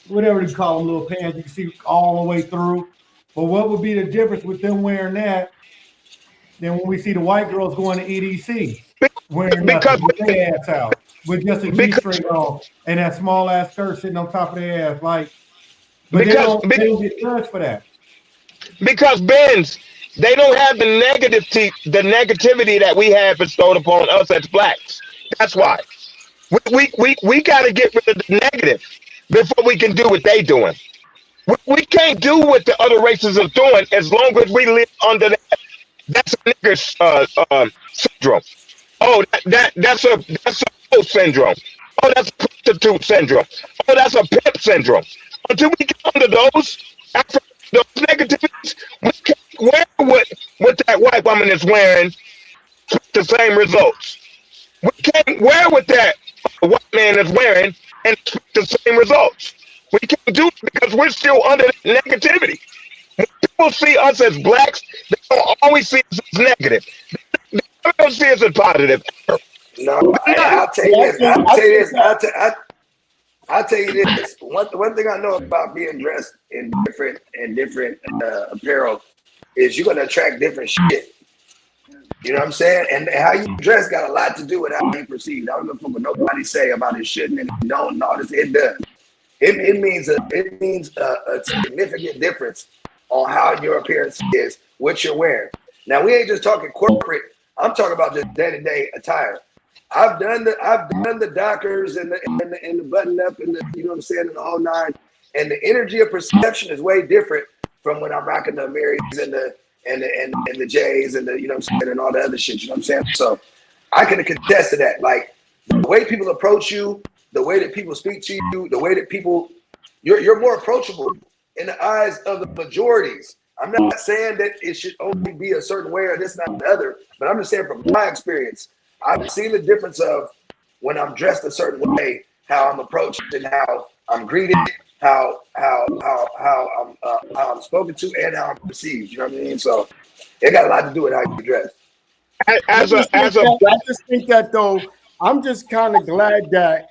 E: whatever you call them, little pants you can see all the way through. But what would be the difference with them wearing that than when we see the white girls going to EDC wearing nothing with their ass out, with just a G-string on and that small ass skirt sitting on top of their ass, like, but they don't get judged for that.
D: Because Benz, they don't have the negativity that we have bestowed upon us as blacks. That's why we got to get rid of the negative before we can do what they doing. We can't do what the other races are doing as long as we live under that. That's a nigger syndrome. Oh, that's a hoe syndrome. Oh, that's a prostitute syndrome. Oh, that's a pimp syndrome. Until we get under those negativities, we can't wear what that white woman is wearing the same results. We can't wear what that white man is wearing and expect the same results. We can't do it because we're still under that negativity. When people see us as blacks, they don't always see us as negative. They don't see us as positive.
C: No, I'll tell you this. I'll tell you this. One thing I know about being dressed in different apparel is you're gonna attract different shit. You know what I'm saying? And how you dress got a lot to do with how you perceive. I don't know what nobody say about it shouldn't and don't. No, it does. It means a significant difference on how your appearance is, what you're wearing. Now we ain't just talking corporate. I'm talking about just day-to-day attire. I've done the Dockers and the button up and the, you know what I'm saying, and the whole nine. And the energy of perception is way different from when I'm rocking the Marys and the J's and the, you know what I'm saying, and all the other shit, you know what I'm saying? So I can contest to that. Like, the way people approach you, the way that people speak to you, the way that people, you're more approachable in the eyes of the majorities. I'm not saying that it should only be a certain way or this, not the other, but I'm just saying from my experience, I've seen the difference of when I'm dressed a certain way, how I'm approached and how I'm greeted, how I'm spoken to, and how I'm perceived. You know what I mean? So it got a lot to do with how you dress.
B: I just think that though, I'm just kind of glad that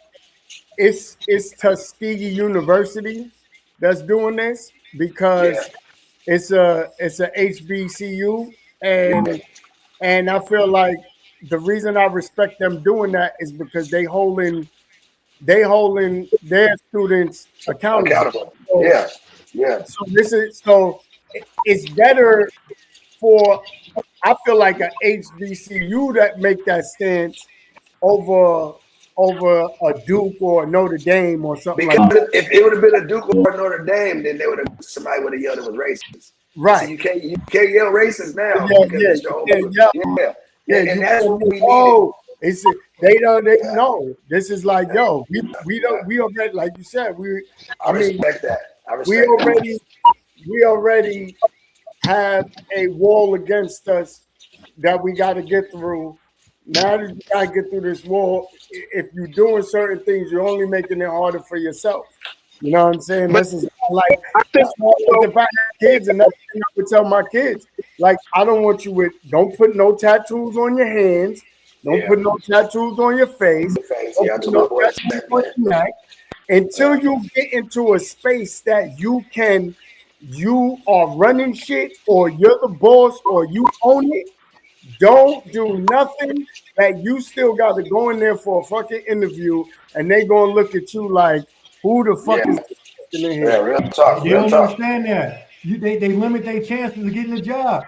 B: it's Tuskegee University that's doing this, because it's a HBCU, and I feel like the reason I respect them doing that is because they holding their students accountable. So, So it's better for, I feel like, an HBCU that make that stance over a Duke or a Notre Dame or something
C: because
B: like that.
C: If it would have been a Duke or a Notre Dame, then somebody would have yelled it was racist.
B: Right.
C: So you can't yell racist now.
B: Yeah,
F: and that's what we
B: need. It's they know. This is like, yo, we already, like you said,
F: I respect that.
B: We already have a wall against us that we got to get through. Now that you got to get through this wall, if you're doing certain things, you're only making it harder for yourself. You know what I'm saying?
D: But
B: this is like, that's why if I have kids, and that's what I would tell my kids, like, I don't want you don't put no tattoos on your hands. Don't put no tattoos on your face. Don't put no tattoos on your neck until you get into a space that you are running shit, or you're the boss, or you own it. Don't do nothing that you still got to go in there for a fucking interview, and they gonna look at you like, who the fuck is in here?
F: Yeah, real talk.
E: They don't understand that. They limit their chances of getting a job.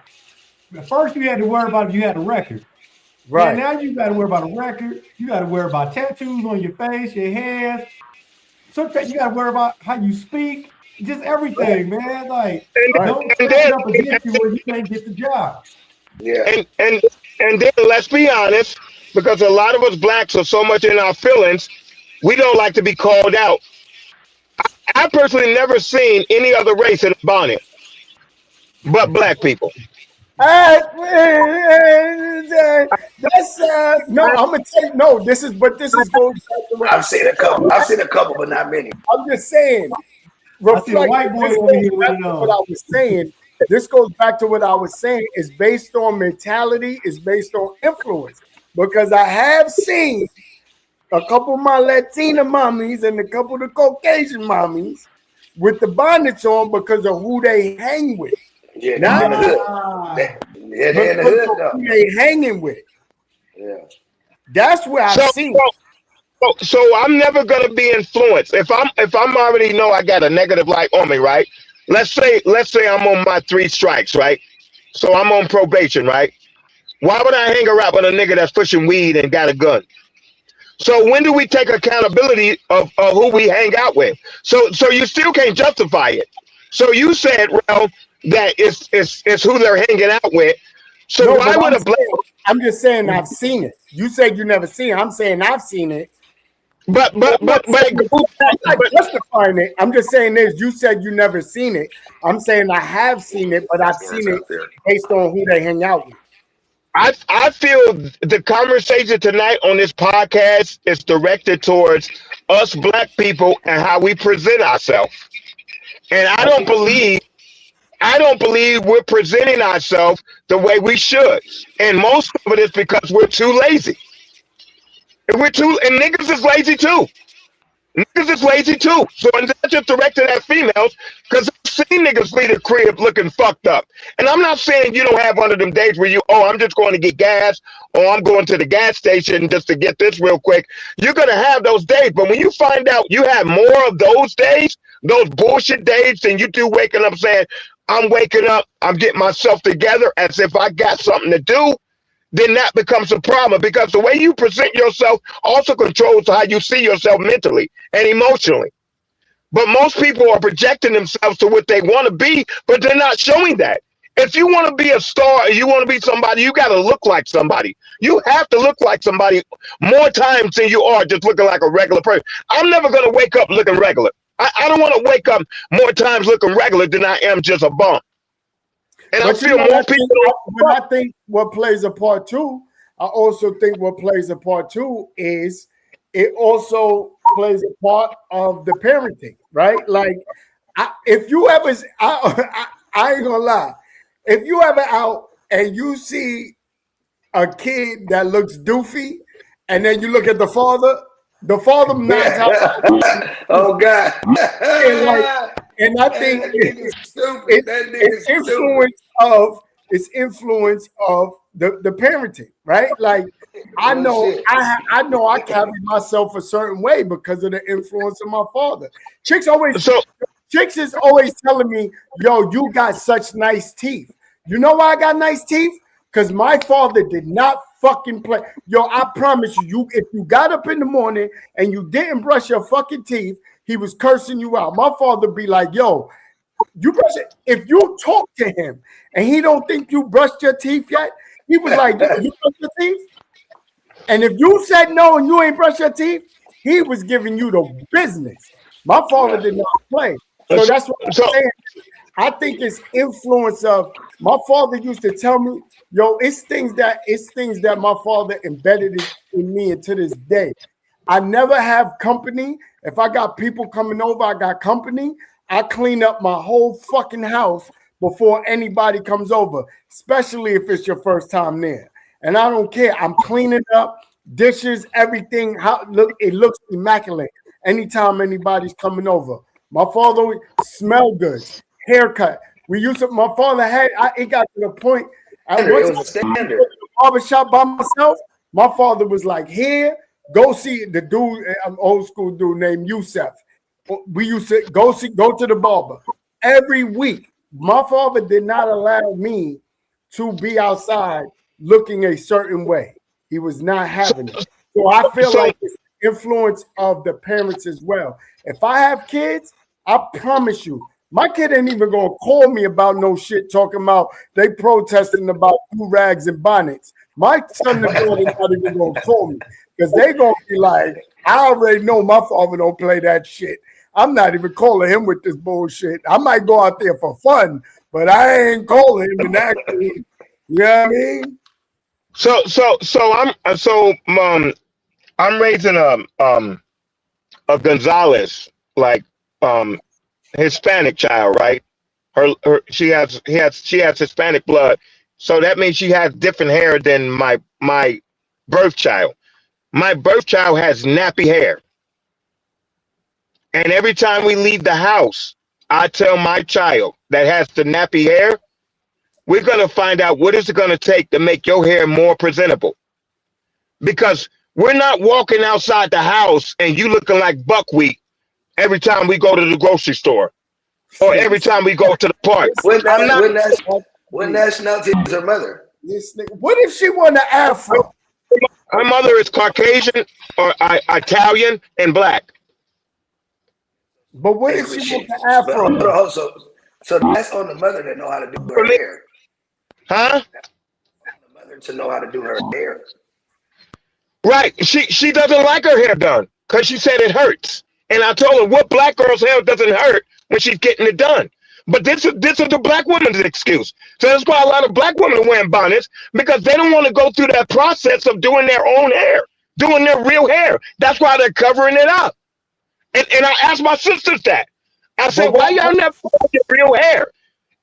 E: First, you had to worry about if you had a record. Right. And now you got to worry about a record. You got to worry about tattoos on your face, your hands. Sometimes you got to worry about how you speak. Just everything, man. Like, don't set it up against you where you can't get the job.
D: Yeah. And then let's be honest, because a lot of us blacks are so much in our feelings, we don't like to be called out. I personally never seen any other race in a bonnet but black people.
B: That's no. I'm gonna tell you, no. This is goes back to what
F: I've seen a couple, but not many.
B: I'm just saying. Reflect,
E: white boy over here with
B: what I was saying. This goes back to what I was saying. It's based on mentality. It's based on influence. Because I have seen a couple of my Latina mommies and a couple of the Caucasian mommies with the bonnets on because of who they hang with.
F: Yeah, they're in the hood. They're in the hood, though.
B: Who they hanging with.
F: Yeah.
B: That's where I've seen it.
D: So I'm never gonna be influenced. If I'm already know I got a negative light on me, right? Let's say I'm on my 3 strikes, right? So I'm on probation, right? Why would I hang around with a nigga that's pushing weed and got a gun? So when do we take accountability of who we hang out with? So you still can't justify it. So you said, well, that it's who they're hanging out with. So no, why would a black?
B: I'm just saying I've seen it. You said you never seen it. I'm saying I've seen it.
D: But
B: I'm not justifying it. I'm just saying this. You said you never seen it. I'm saying I have seen it, but I've seen it based on who they hang out with.
D: I feel the conversation tonight on this podcast is directed towards us black people and how we present ourselves. And I don't believe we're presenting ourselves the way we should. And most of it is because we're too lazy. And niggas is lazy too. Niggas is lazy too. So it's not just directed at females, because I've seen niggas leave the crib looking fucked up. And I'm not saying you don't have one of them days where I'm just going to get gas, or I'm going to the gas station just to get this real quick. You're going to have those days. But when you find out you have more of those days, those bullshit days, than you do waking up saying, I'm waking up, I'm getting myself together as if I got something to do, then that becomes a problem, because the way you present yourself also controls how you see yourself mentally and emotionally. But most people are projecting themselves to what they want to be, but they're not showing that. If you want to be a star, or you want to be somebody, you got to look like somebody. You have to look like somebody more times than you are just looking like a regular person. I'm never going to wake up looking regular. I don't want to wake up more times looking regular than I am just a bum. And I feel more people.
B: But I think what plays a part too, I also think what plays a part too is it also plays a part of the parenting, right? Like, if you ever, I ain't gonna lie, if you ever out and you see a kid that looks doofy, and then you look at the father
F: oh God.
B: And I think it's influence of the parenting, right? Like, I know I carry myself a certain way because of the influence of my father. Chicks is always telling me, yo, you got such nice teeth. You know why I got nice teeth? Because my father did not fucking play. Yo, I promise you, if you got up in the morning and you didn't brush your fucking teeth, he was cursing you out. My father be like, yo, you brush it. If you talk to him and he don't think you brushed your teeth yet, He was like, you brush your teeth? And if you said no and you ain't brush your teeth, he was giving you the business. My father did not play. So that's what I'm saying. I think it's influence of my father used to tell me, yo, it's things that my father embedded in me, and to this day. I never have company. If I got people coming over, I got company. I clean up my whole fucking house before anybody comes over, especially if it's your first time there. And I don't care. I'm cleaning up dishes, everything. It looks immaculate anytime anybody's coming over. My father smell good, haircut. We used to. My father had. It got to the point.
F: It was a standard.
B: Barbershop by myself. My father was like, "Here, go see the dude. An old school dude named Yusef. We used to go to the barber every week. My father did not allow me to be outside looking a certain way. He was not having it. So I feel like it's the influence of the parents as well. If I have kids, I promise you, my kid ain't even gonna call me about no shit talking about they protesting about do-rags and bonnets. My son and daughter not even gonna call me because they gonna be like, I already know my father don't play that shit. I'm not even calling him with this bullshit. I might go out there for fun, but I ain't calling him and actually, you know what I mean?
D: I'm raising a Gonzalez, like Hispanic child, right? She has Hispanic blood, so that means she has different hair than my birth child. My birth child has nappy hair, and every time we leave the house, I tell my child that has the nappy hair, we're gonna find out what is it gonna take to make your hair more presentable, because we're not walking outside the house and you looking like buckwheat every time we go to the grocery store or every time we go to the park.
F: What nationality is her mother?
B: What if she want an afro?
D: Her mother is Caucasian or Italian and black.
B: But what if she want an afro?
F: So that's on the mother to know how to do her hair.
D: Huh?
F: The mother to know how to do her hair.
D: Right. She doesn't like her hair done because she said it hurts. And I told her, what black girl's hair doesn't hurt when she's getting it done? But this is the black woman's excuse. So that's why a lot of black women are wearing bonnets, because they don't want to go through that process of doing their own hair, doing their real hair. That's why they're covering it up. And I asked my sisters that. I said, why y'all never wear your real hair?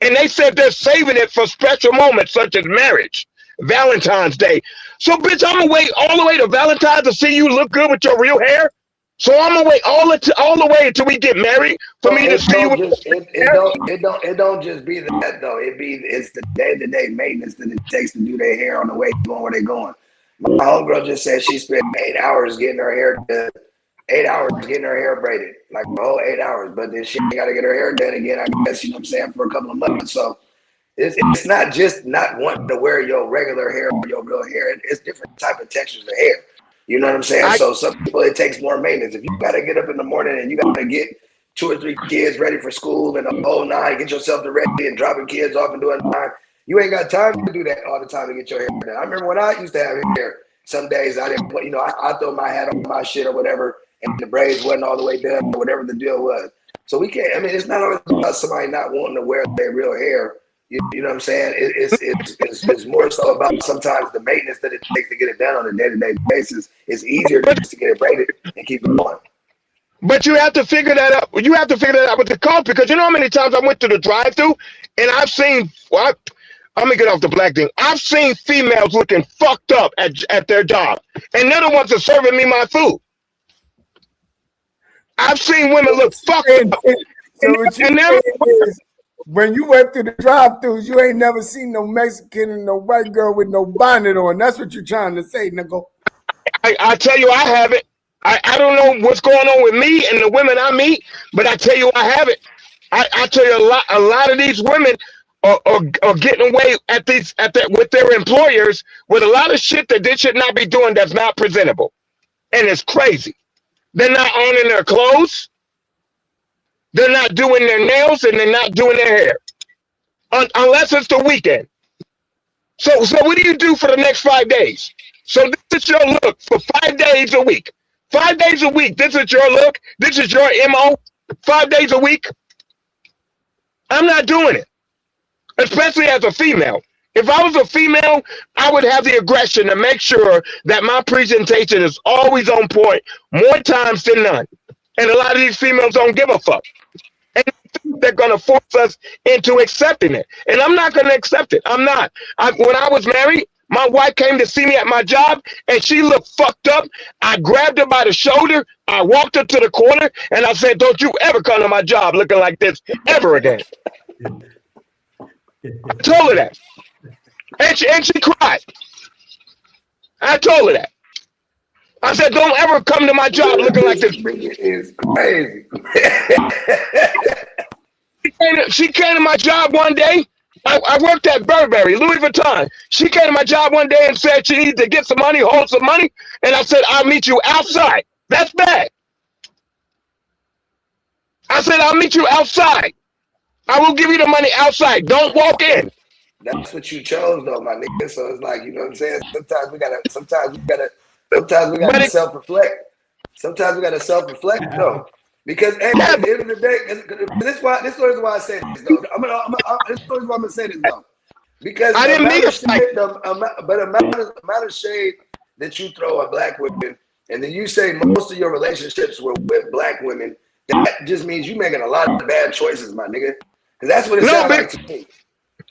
D: And they said they're saving it for special moments such as marriage, Valentine's Day. So, bitch, I'm gonna wait all the way to Valentine's to see you look good with your real hair. So I'm gonna wait all the way until we get married for me to see you.
F: It don't just be that though. It's the day-to-day maintenance that it takes to do their hair on the way going where they're going. My homegirl just said she spent 8 hours getting her hair done, 8 hours getting her hair braided, like the whole 8 hours. But then she got to get her hair done again, I guess, you know what I'm saying, for a couple of months. So it's not just not wanting to wear your regular hair or your real hair. It's different type of textures of hair. You know what I'm saying? So some people, it takes more maintenance. If you got to get up in the morning and you got to get 2 or 3 kids ready for school and a whole 9, get yourself to ready and dropping kids off and doing 9, you ain't got time to do that all the time to get your hair done. I remember when I used to have hair, some days I didn't, I throw my hat on my shit or whatever, and the braids wasn't all the way done or whatever the deal was. So we can't, it's not always about somebody not wanting to wear their real hair. You know what I'm saying? It's more so about sometimes the maintenance that it takes to get it done on a day-to-day basis. It's easier just to get it braided and keep it going.
D: But you have to figure that out. You have to figure that out with the cost, because you know how many times I went to the drive-thru and I've seen, I'm gonna get off the black thing. I've seen females looking fucked up at their job, and they're the ones that serving me my food. I've seen women look fucked up.
B: When you went through the drive-thrus, you ain't never seen no Mexican and no white girl with no bonnet on. That's what you're trying to say, nigga.
D: I tell you, I have it. I don't know what's going on with me and the women I meet, but I tell you, I have it. I tell you, a lot of these women are getting away with their employers with a lot of shit that they should not be doing that's not presentable, and it's crazy. They're not owning their clothes. They're not doing their nails, and they're not doing their hair, unless it's the weekend. So what do you do for the next 5 days? So this is your look for 5 days a week. 5 days a week. This is your look. This is your MO. 5 days a week. I'm not doing it, especially as a female. If I was a female, I would have the aggression to make sure that my presentation is always on point, more times than none. And a lot of these females don't give a fuck. And they're going to force us into accepting it. And I'm not going to accept it. I'm not. When I was married, my wife came to see me at my job, and she looked fucked up. I grabbed her by the shoulder. I walked her to the corner, and I said, don't you ever come to my job looking like this ever again. I told her that. And she cried. I told her that. I said, don't ever come to my job looking like this.
F: It's crazy.
D: She came to my job one day. I worked at Burberry, Louis Vuitton. She came to my job one day and said she needed to get some money, hold some money. And I said, I'll meet you outside. That's bad. I said, I'll meet you outside. I will give you the money outside. Don't walk in.
F: That's what you chose, though, my nigga. So it's like, you know what I'm saying? Sometimes we gotta self-reflect. Sometimes we gotta self-reflect, though. Because at the end of the day, this is why I say this, though. This is why I'm gonna say this, though. Because
D: I didn't mean
F: the amount of shade that you throw at black women, and then you say most of your relationships were with black women, that just means you're making a lot of bad choices, my nigga. Because that's what it sounds like to me.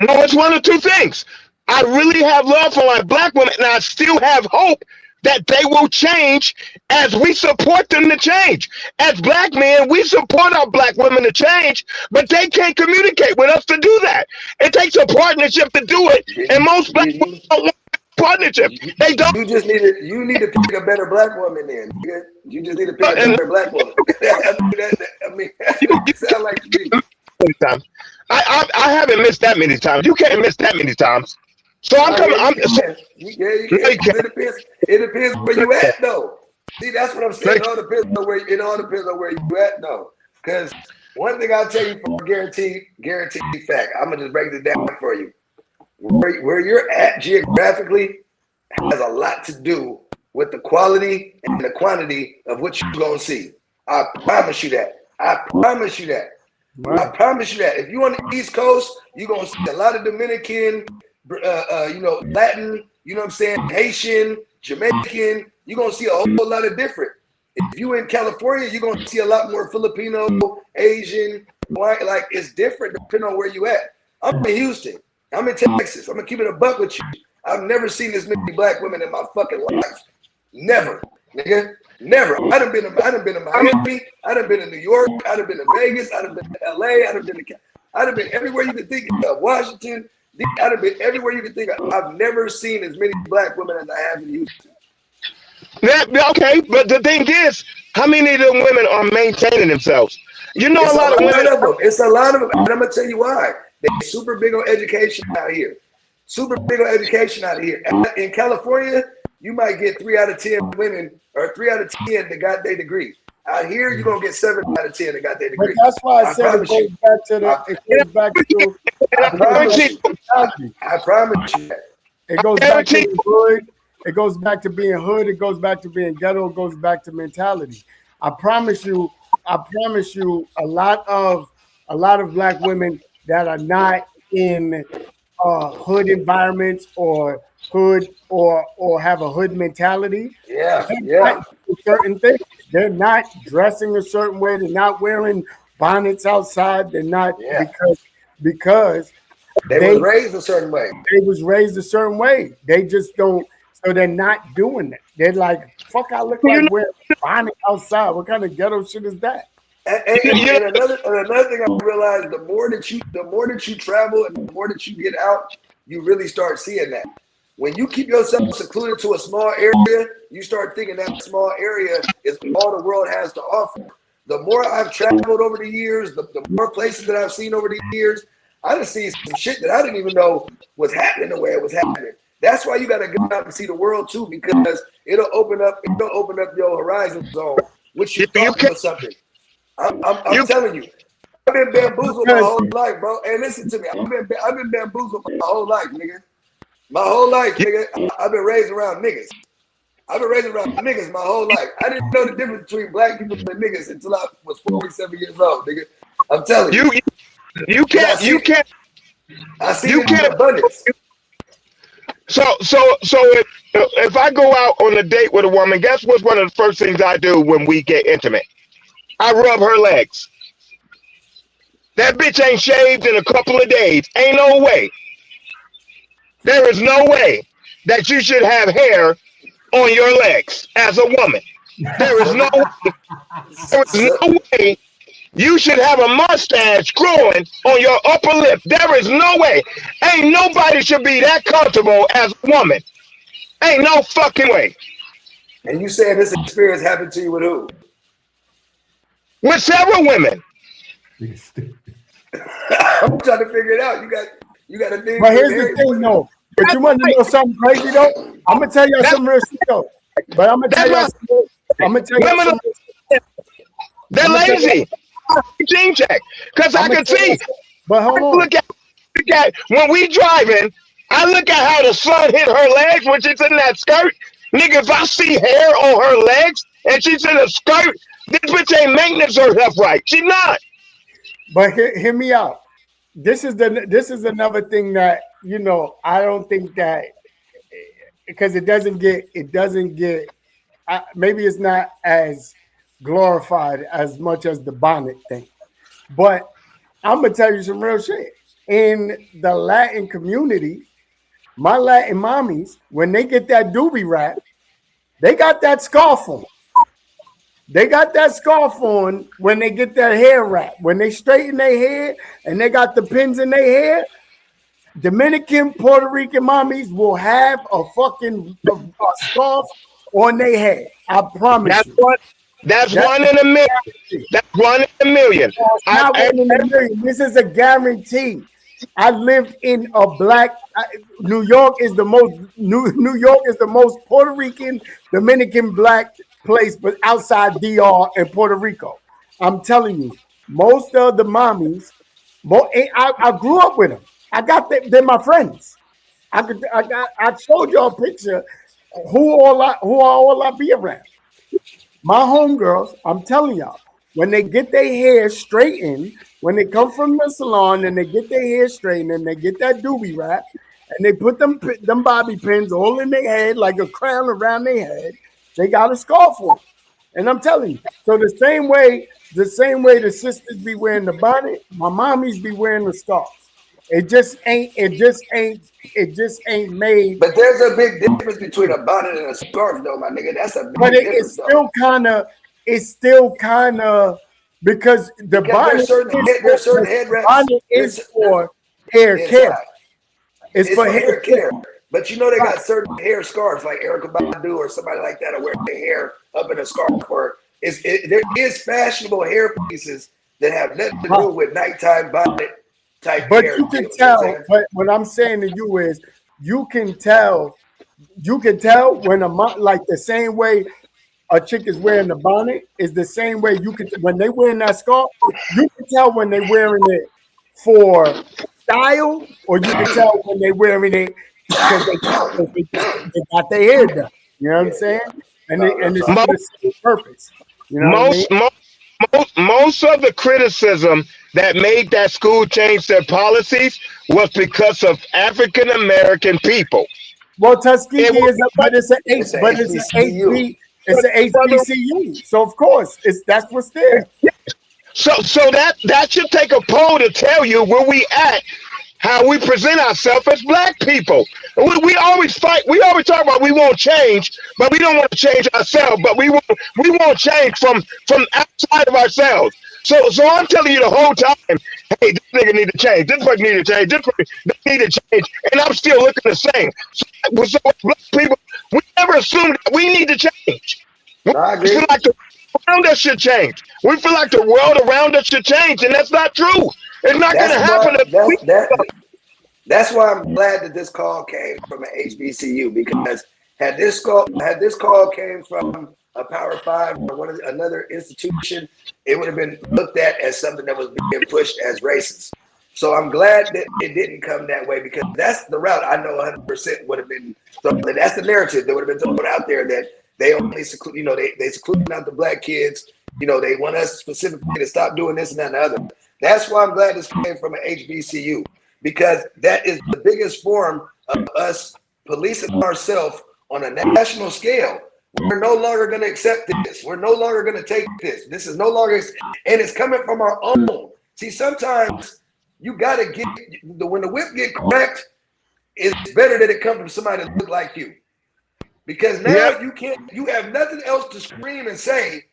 D: No, it's one of two things. I really have love for my black women, and I still have hope that they will change as we support them to change. As black men, we support our black women to change, but they can't communicate with us to do that. It takes a partnership to do it, and most black women don't want a partnership. They don't.
F: You need to pick a better black woman then. You just need to pick a better black woman. I mean, that's what it sounds like to me.
D: I haven't missed that many times. You can't miss that many times. So I'm coming.
F: You can. It depends where you at, though. See, that's what I'm saying. It all depends on where you at, though. Because one thing I'll tell you for a guaranteed fact, I'm gonna just break this down for you. Where you're at geographically has a lot to do with the quality and the quantity of what you're gonna see. I promise you that. I promise you that. If you're on the East Coast, you're gonna see a lot of Dominican, Latin, you know what I'm saying, Haitian, Jamaican. You're gonna see a whole lot of different. If you're in California, you're gonna see a lot more Filipino, Asian, white. Like, it's different depending on where you at. I'm in Houston. I'm in Texas. I'm gonna keep it a buck with you. I've never seen this many black women in my fucking life. Never, nigga. Never. I done been to Miami. I done been to New York. I done been to Vegas. I done been to LA. I done been everywhere you can think of. Washington. I done been everywhere you can think of. I've never seen as many black women as I have in Houston.
D: Okay, but the thing is, how many of them women are maintaining themselves? You know,
F: It's
D: a lot of women.
F: It's a lot of them. And I'm gonna tell you why. They're super big on education out here. In California, you might get 3 out of 10 women, or 3 out of 10 that got their degree. Out here, you're gonna get 7 out of 10 that got their degree.
B: But that's why I said it goes back to
F: I promise you that.
B: It goes back to the hood. It goes back to being hood. It goes back to being ghetto. It goes back to mentality. I promise you, a lot of black women that are not in hood environments or hood or have a hood mentality. Certain things. They're not dressing a certain way. They're not wearing bonnets outside. They're not because
F: they was raised a certain way. They just don't. So they're not doing that. They're like, fuck, I look like wearing a bonnet outside. What kind of ghetto shit is that? And another thing I realized, the more that you travel and the more that you get out, you really start seeing that. When you keep yourself secluded to a small area, you start thinking that small area is all the world has to offer. The more I've traveled over the years, the more places that I've seen over the years, I done seen some shit that I didn't even know was happening the way it was happening. That's why you gotta go out and see the world too, because it'll open up your horizon zone, which you thought was something. I'm telling you, I've been bamboozled my whole life, bro. And listen to me, I've been bamboozled my whole life, nigga. My whole life, nigga, I've been raised around niggas. I've been raised around niggas my whole life. I didn't know the difference between black people and niggas until I was 47 years old, nigga. I'm telling you.
D: You can't.
F: I see it in abundance.
D: So if I go out on a date with a woman, guess what's one of the first things I do when we get intimate? I rub her legs. That bitch ain't shaved in a couple of days. Ain't no way. There is no way that you should have hair on your legs as a woman. There is no way you should have a mustache growing on your upper lip. There is no way. Ain't nobody should be that comfortable as a woman. Ain't no fucking way.
F: And you saying this experience happened to you with who?
D: With several women.
F: I'm trying to figure it out. You got a thing.
B: But here's the thing, though. But you want to know something crazy, though? I'm gonna tell y'all some real shit, though. But I'm gonna tell y'all some.
D: They're lazy. Gene check, because I can see.
B: But hold on.
D: Look at when we driving. I look at how the sun hit her legs when she's in that skirt. Nigga, if I see hair on her legs and she's in a skirt, this bitch ain't maintenance herself right. She not.
B: But hear me out. This is another thing that, you know, I don't think that, because it doesn't get maybe it's not as glorified as much as the bonnet thing. But I'm gonna tell you some real shit. In the Latin community, my Latin mommies, when they get that doobie wrap, they got that scarf on. They got that scarf on when they get that hair wrap. When they straighten their hair and they got the pins in their hair, Dominican, Puerto Rican mommies will have a fucking scarf on their head. I promise you.
D: That's one in a million. That's one in a million.
B: Not one in a million. This is a guarantee. I lived in a black. New York is the most Puerto Rican, Dominican black place, but outside DR and Puerto Rico. I'm telling you, most of the mommies, I grew up with them. I got them. They're my friends. I showed y'all a picture who all I be around. My homegirls, I'm telling y'all, when they get their hair straightened, when they come from the salon and they get their hair straightened and they get that doobie wrap and they put them bobby pins all in their head like a crown around their head, they got a scarf on. And I'm telling you, so the same way the sisters be wearing the bonnet, my mommies be wearing the scarf. It just ain't made.
F: But there's a big difference between a bonnet and a scarf, though, my nigga. That's a big difference.
B: It's still kind of because the bonnet
F: there's certain head wraps.
B: Bonnet is for hair care.
F: It's for hair care. But you know they got certain hair scarves like Erykah Badu or somebody like that, or wear their hair up in a scarf. Or there is fashionable hair pieces that have nothing to do with nighttime bonnet type
B: but
F: hair.
B: You can tell. But what I'm saying to you is, you can tell when like the same way a chick is wearing the bonnet is the same way you can when they wearing that scarf. You can tell when they wearing it for style, or you can tell when they wearing it because they got their hair done. You know what I'm saying? And it's for the same purpose. You know
D: most of the criticism that made that school change their policies was because of African American people.
B: Well, Tuskegee it's an HBCU. So of course that's what's there.
D: So that should take a poll to tell you where we at, how we present ourselves as black people. We always fight. We always talk about we won't change, but we don't want to change ourselves. But we won't change from outside of ourselves. So I'm telling you the whole time, hey, this nigga need to change. This person need to change. This person need to change. And I'm still looking the same. So black people, we never assume that we need to change. We feel like the world around us should change. We feel like the world around us should change, and that's not true. It's not going to happen.
F: That's why I'm glad that this call came from an HBCU, because had this call came from a Power 5 or another institution, it would have been looked at as something that was being pushed as racist. So I'm glad that it didn't come that way, because that's the route I know 100% would have been thrown. That's the narrative that would have been thrown out there, that they only seclude, you know, they secluding out the black kids. You know, they want us specifically to stop doing this and that and the other. That's why I'm glad this came from an HBCU, because that is the biggest form of us policing ourselves on a national scale. We're no longer going to accept this. We're no longer going to take this. This is no longer, and it's coming from our own. See, sometimes you got to get, when the whip get cracked, it's better that it come from somebody that look like you. Because now you have nothing else to scream and say,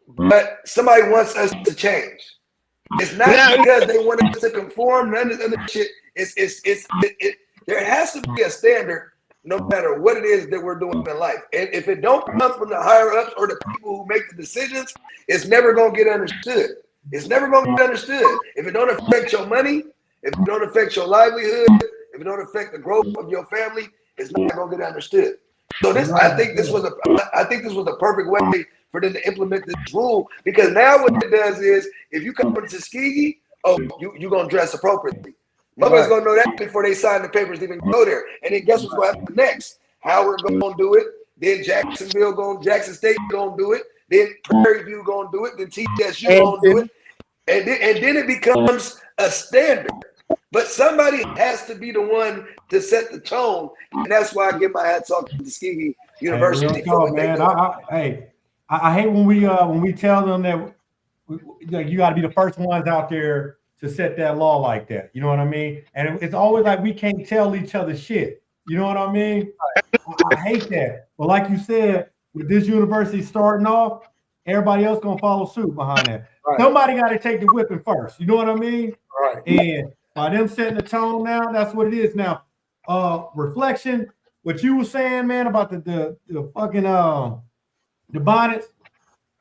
F: but somebody wants us to change. It's not because they want us to conform, none of the shit. There has to be a standard, no matter what it is that we're doing in life. And if it don't come from the higher ups or the people who make the decisions, it's never going to get understood. It's never going to get understood. If it don't affect your money, if it don't affect your livelihood, if it don't affect the growth of your family, it's not going to get understood. So I think this was a perfect way for them to implement this rule, because now what it does is, if you come to Tuskegee, you're going to dress appropriately. Mother's going to know that before they sign the papers to even go there. And then guess what's going to happen next? Howard going to do it. Then Jackson State going to do it. Then Prairie View going to do it. Then TSU going to do it. And then it becomes a standard. But somebody has to be the one to set the tone. And that's why I give my hats off to Tuskegee University.
E: I hate when we tell them that you got to be the first ones out there to set that law like that. You know what I mean? And it's always like we can't tell each other shit. You know what I mean? I hate that. But like you said, with this university starting off, everybody else gonna follow suit behind that. Right. Somebody got to take the whipping first. You know what I mean?
B: Right.
E: And by them setting the tone now, that's what it is. Now, reflection, what you were saying, man, about the fucking the bonnets.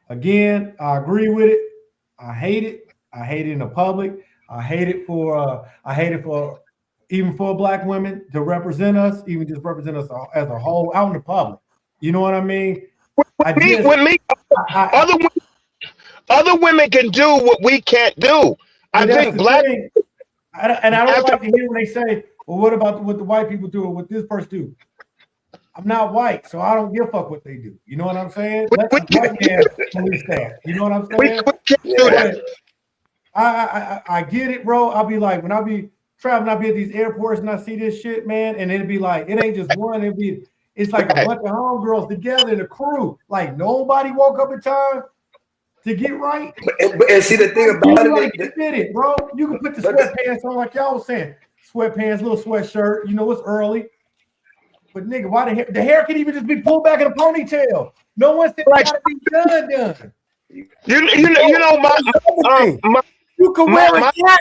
E: Again, I agree with it. I hate it. I hate it in the public. I hate it for even for black women to represent us, even just represent us as a whole out in the public. You know what I mean?
D: Other women can do what we can't do. I think black
E: thing. I don't like to hear when they say, well, what about what the white people do or what this person do? I'm not white, so I don't give a fuck what they do. You know what I'm saying? Let the white man police that. You know what I'm saying?
D: We can't do that.
E: I get it, bro. I'll be like, when I be traveling, I'll be at these airports and I see this shit, man, and it'd be like, it ain't just one, it's like a bunch of homegirls together in a crew. Like nobody woke up in time to get right.
F: And see the thing about
E: it, bro. You can put the sweatpants on, like y'all was saying. Sweatpants, little sweatshirt, you know, it's early. But nigga, why the hair can even just be pulled back in a ponytail? No one said it gotta be done.
D: You know my
B: you can wear a cap.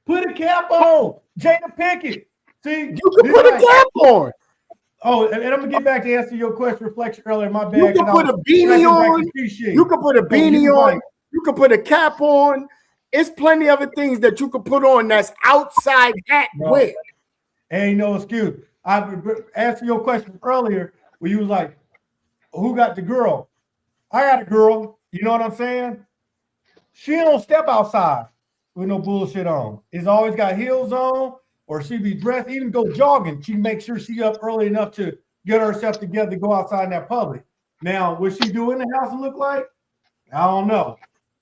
E: Put a cap on. Jada Pinkett. See,
B: you can put a cap on.
E: Oh, and I'm gonna get back to answer your question, reflection earlier. My bad.
B: You can put a beanie on. You can put a beanie on. You can put a cap on. It's plenty of other things that you can put on that's outside hat with.
E: Ain't no excuse. I asked your question earlier where you was like, who got the girl? I got a girl. You know what I'm saying? She don't step outside with no bullshit on. It's always got heels on, or she be dressed, even go jogging. She makes sure she up early enough to get herself together to go outside in that public. Now, what she do in the house and look like? I don't know.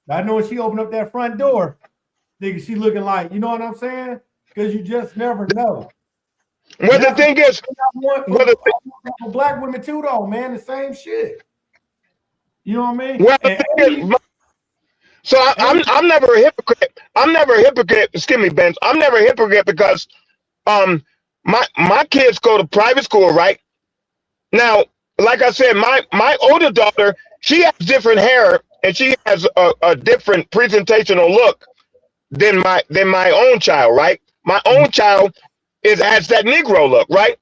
E: I know when she opened up that front door, nigga, she looking like, you know what I'm saying? Because you just never know.
D: Well, the thing is,
E: black women too, though, man, the same shit. You know what I mean?
D: Well, so I'm never a hypocrite. I'm never a hypocrite. Excuse me, Benz. I'm never a hypocrite because my kids go to private school, right? Now, like I said, my older daughter, she has different hair and she has a different presentational look than my own child, right? My own child has that Negro look, right?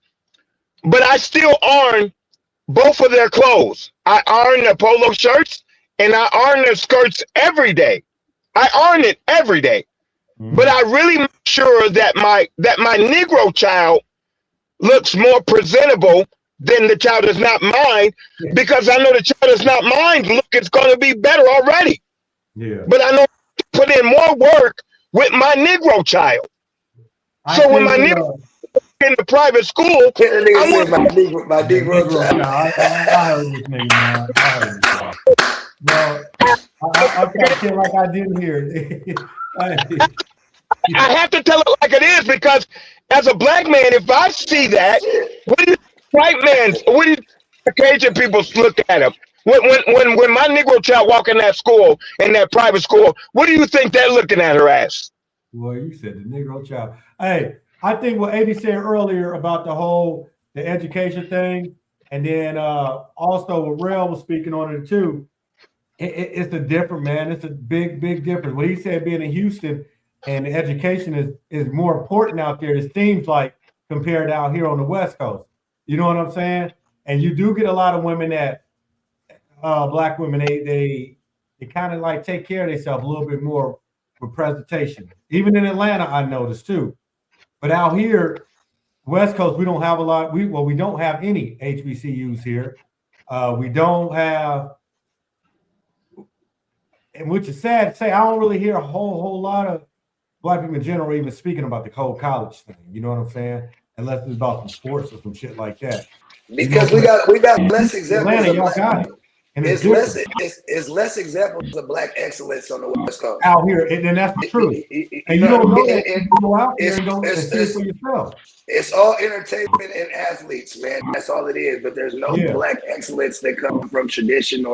D: But I still iron both of their clothes. I iron their polo shirts and I iron their skirts every day. I iron it every day. But I really make sure that my Negro child looks more presentable than the child that's not mine, because I know the child that's not mine look is going to be better already.
E: Yeah.
D: But I know to put in more work with my Negro child. So when my Negro in the private school,
F: I want my Negro child.
E: I heard this nigga, man. I heard this nigga. Well, I'm trying to tell like I didn't hear it.
D: I have to tell it like it is, because as a black man, if I see that, what do white man, what do Caucasian people look at him? When my Negro child walk in that school, in that private school, what do you think they're looking at her as?
E: Well, you said the Negro child. Hey, I think what A.D. said earlier about the education thing, and then also what Rel was speaking on it too. It's a different, man. It's a big difference. What he said, being in Houston and the education is more important out there, it seems like, compared to out here on the West Coast. You know what I'm saying? And you do get a lot of women that black women, they kind of like take care of themselves a little bit more with presentation. Even in Atlanta, I noticed too. But out here, West Coast, we don't have a lot. We don't have any HBCUs here. We don't have, and which is sad to say, I don't really hear a whole lot of black people in general even speaking about the whole college thing. You know what I'm saying? Unless it's about some sports or some shit like that.
F: Because we got less examples.
E: Atlanta, y'all got it. And
F: it's less examples of black excellence on the West Coast
E: out here, and that's the truth. And you don't know that. You go out there and go see it for yourself.
F: It's all entertainment and athletes, man. That's all it is. But there's no black excellence that comes from tradition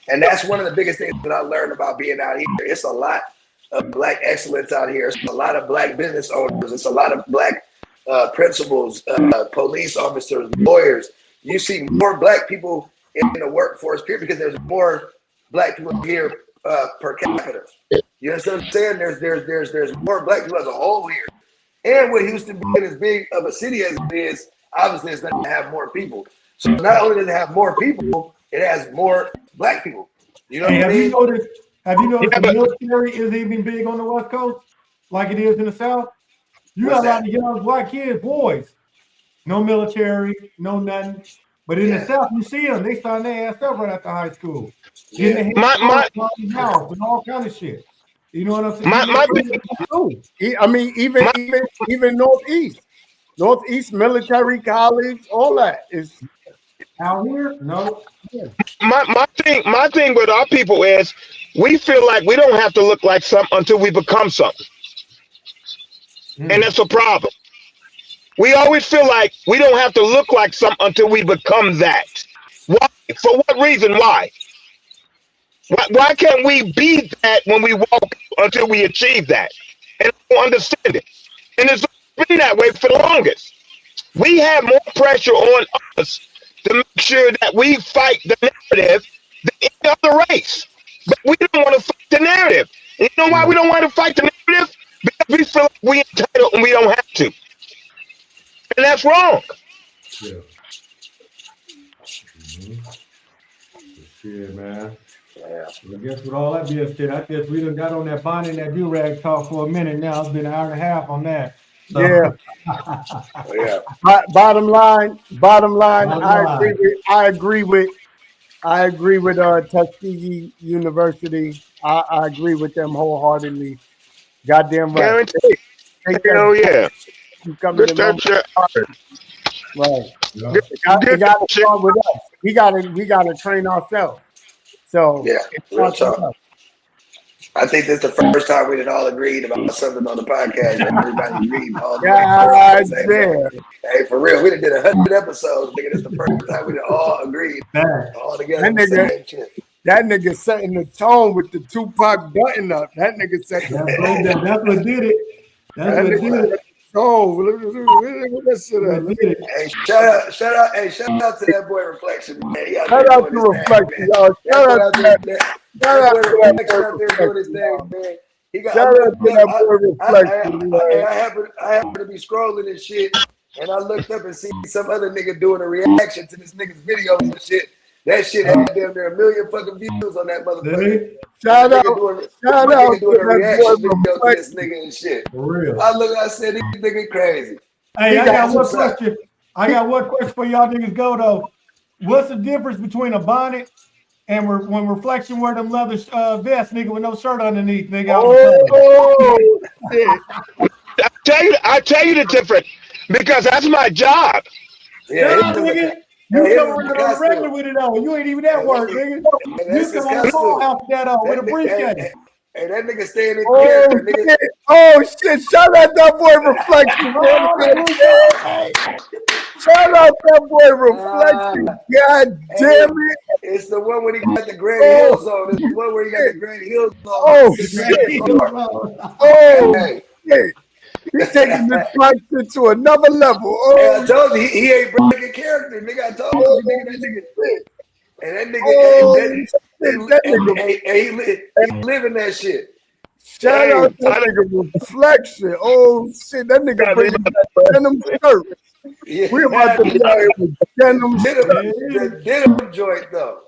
F: and that's one of the biggest things that I learned about being out here. It's a lot of black excellence out here. It's a lot of black business owners. It's a lot of black principals, police officers, lawyers. You see more black people in the workforce period because there's more black people here per capita. You understand what I'm saying? There's more black people as a whole here. And with Houston being as big of a city as it is, obviously it's going to have more people. So not only does it have more people, it has more black people. You know what I mean?
E: Have you noticed the military is even big on the West Coast like it is in the South? You got a lot of young black kids, boys. No military, no nothing. But in the South, you see them. They sign their ass up right after high school. My house and all kind of shit. You know what I'm saying?
B: I mean, even Northeast Military College, all that is
E: out here. No.
D: My thing with our people is we feel like we don't have to look like something until we become something, and that's a problem. We always feel like we don't have to look like something until we become that. Why? For what reason? Why? Why can't we be that when we walk until we achieve that? And I don't understand it. And it's been that way for the longest. We have more pressure on us to make sure that we fight the narrative than any other race. But we don't want to fight the narrative. And you know why we don't want to fight the narrative? Because we feel like we're entitled and we don't have to. And that's wrong.
E: Yeah. Shit, man. Yeah. I guess with all that being said, I guess we done got on that Bonnie and that do-rag talk for a minute now. It's been an hour and a half on that. So.
B: Yeah. Bottom line, I agree with Tuskegee University. I agree with them wholeheartedly. Goddamn right.
D: Hell yeah.
B: You coming to right. Yeah. They got to start with us. We gotta train ourselves. So
F: real talk. I think this is the first time we all agreed about something on the podcast. Everybody agreed. Hey, for real, we done did 100 episodes. Nigga, this is the first time we all agreed all together.
B: That nigga setting the tone with the Tupac button up. That nigga set
E: that's what did it. That's what did it.
B: Oh, hey,
F: shout out to that boy Reflection, man.
B: Shout out to Reflection, y'all. Shout out to that boy. He got shout out to that boy Reflection. I happened to be scrolling and shit, and I looked up and see some other nigga doing a reaction to this nigga's video and shit. That shit had damn near 1 million fucking views on that motherfucker. Shout out to
F: a reaction video to this nigga and shit. For real. I said, this nigga crazy.
E: Hey, I got one question. I got one question for y'all niggas go though. What's the difference between a bonnet and when Reflection wear them leather vests, nigga, with no shirt underneath, nigga.
B: Oh, shit.
D: I tell you the difference because that's my job.
E: Yeah, nigga. You come around on the regular with it on. You ain't even at work, nigga. You come on the phone after that on with a briefcase.
F: Hey, that nigga staying in character, nigga.
B: Oh shit! Shout out that boy Reflection, man. Shout out that boy Reflection. God damn it!
F: It's the one where he got the granny heels on. It's the one where he got the granny heels on.
B: Oh shit! Oh shit! He's taking this function to another level. Oh,
F: hey, I told you he ain't breaking character, nigga. I told you, nigga, that nigga. And that nigga, he living that shit.
B: Shout out that nigga Reflection. Oh shit, that nigga bringing back denim shirt.
F: Yeah.
B: We're about to play with denim shirt.
F: The denim joint though.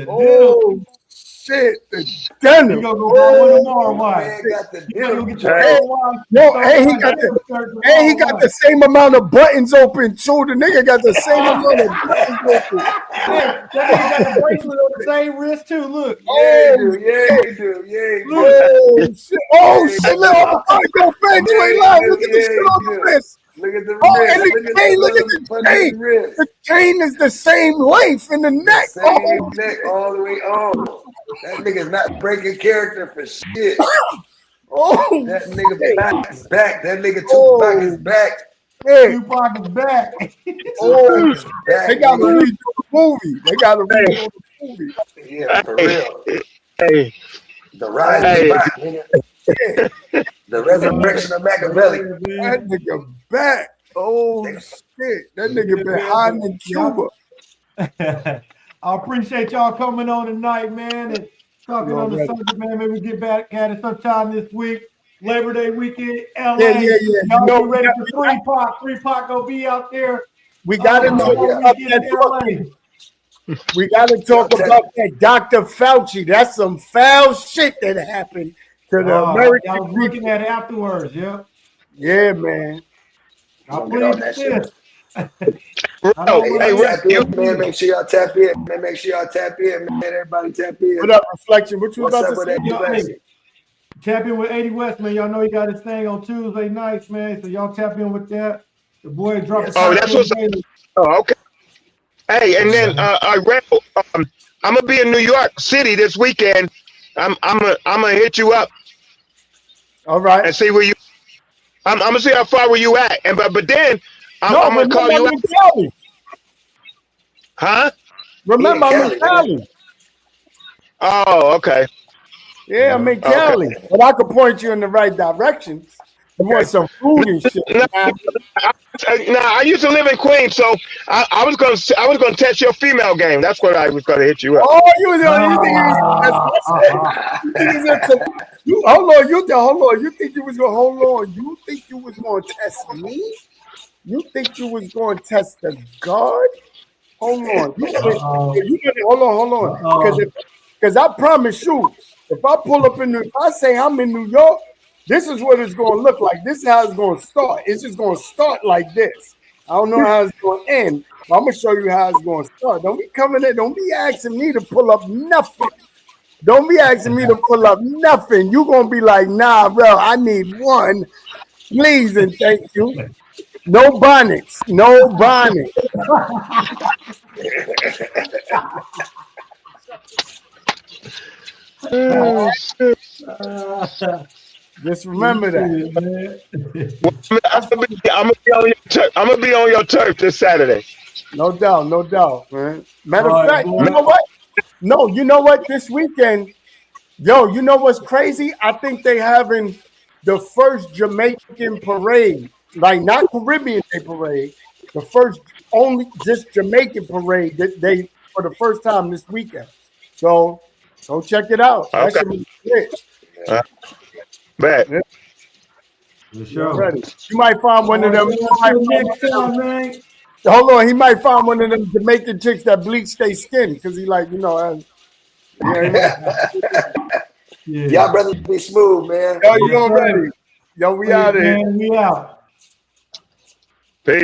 B: Oh shit, the denim.
E: You gonna go buy one tomorrow, why?
F: Man got the
E: denim.
B: He got the same amount of buttons open too. The nigga got the same amount of buttons open.
E: That nigga got the bracelet on the same wrist too. Look.
F: Yeah, he do.
B: Oh shit! Look, go back. You ain't lying. Look at the shit on the wrist.
F: Look at the wrist.
B: Oh, and the chain. Look at the chain. The chain is the same length in the neck.
F: Same neck all the way on. That nigga's not breaking character for shit.
B: Oh,
F: that nigga back is back. That nigga Tupac is back.
B: Yeah.
E: Tupac is back.
B: Oh, they got to redo the movie. They got to redo the movie.
F: Yeah, for real.
D: Hey.
F: The rise is back, nigga. The resurrection of Machiavelli.
B: That nigga back. Oh shit. That nigga been hiding in Cuba.
E: I appreciate y'all coming on tonight, man, and talking on the subject, man. Maybe we get back at it sometime this week. Labor Day weekend, LA.
B: Yeah.
E: Y'all be ready for 3 Pac. 3 Pac gonna be out there.
B: We gotta talk about that. We gotta talk about that Dr. Fauci. That's some foul shit that happened to the American.
E: I was looking at it afterwards, yeah.
B: Yeah, man.
E: I plead the fifth.
F: Man, make sure y'all tap in. Man, make sure y'all tap in, man. Everybody tap in.
B: What up, Reflection? What you about to say?
E: Tap in with 80 West, man. Y'all know he got his thing on Tuesday nights, man. So y'all tap in with that. The boy dropped.
D: That's what's up. Oh, okay. Hey, and then Randall, I'm gonna be in New York City this weekend. I'm gonna hit you up.
B: All right.
D: And see where you. I'm gonna see how far were you at, and but then I'm gonna call you out.
B: Cali.
D: Huh?
B: Remember, I'm in Cali.
D: Oh, okay.
B: Yeah, I'm in Cali, but I could point you in the right direction. You want some food and shit?
D: I used to live in Queens, so I was gonna test your female game. That's what I was gonna hit you up.
B: Oh, hold on. You think you was gonna hold on? You think you was gonna test me? You think you was gonna test the guard? Hold on. Hold on. Because I promise you, if I pull up if I say I'm in New York, this is what it's going to look like. This is how it's going to start. It's just going to start like this. I don't know how it's going to end, but I'm going to show you how it's going to start. Don't be coming in. Don't be asking me to pull up nothing. Don't be asking me to pull up nothing. You're going to be like, nah, bro, I need one. Please and thank you. No bonnets. No bonnets. Just remember that.
D: I'm gonna be on your turf this Saturday.
B: No doubt, man. Matter of fact, you know what? No, you know what? This weekend, you know what's crazy? I think they having the first Jamaican parade, like not Caribbean Day parade, the first only just Jamaican parade that they for the first time this weekend. So go check it out.
D: Okay.
B: That should be great.
D: Bet.
B: Ready. You might find one of them. Hold on, he might find one of them Jamaican chicks that bleach their skin because he like,
F: Y'all brothers be smooth, man.
B: Yo, you ready? Yo, we out here.
E: We out.
D: Peace.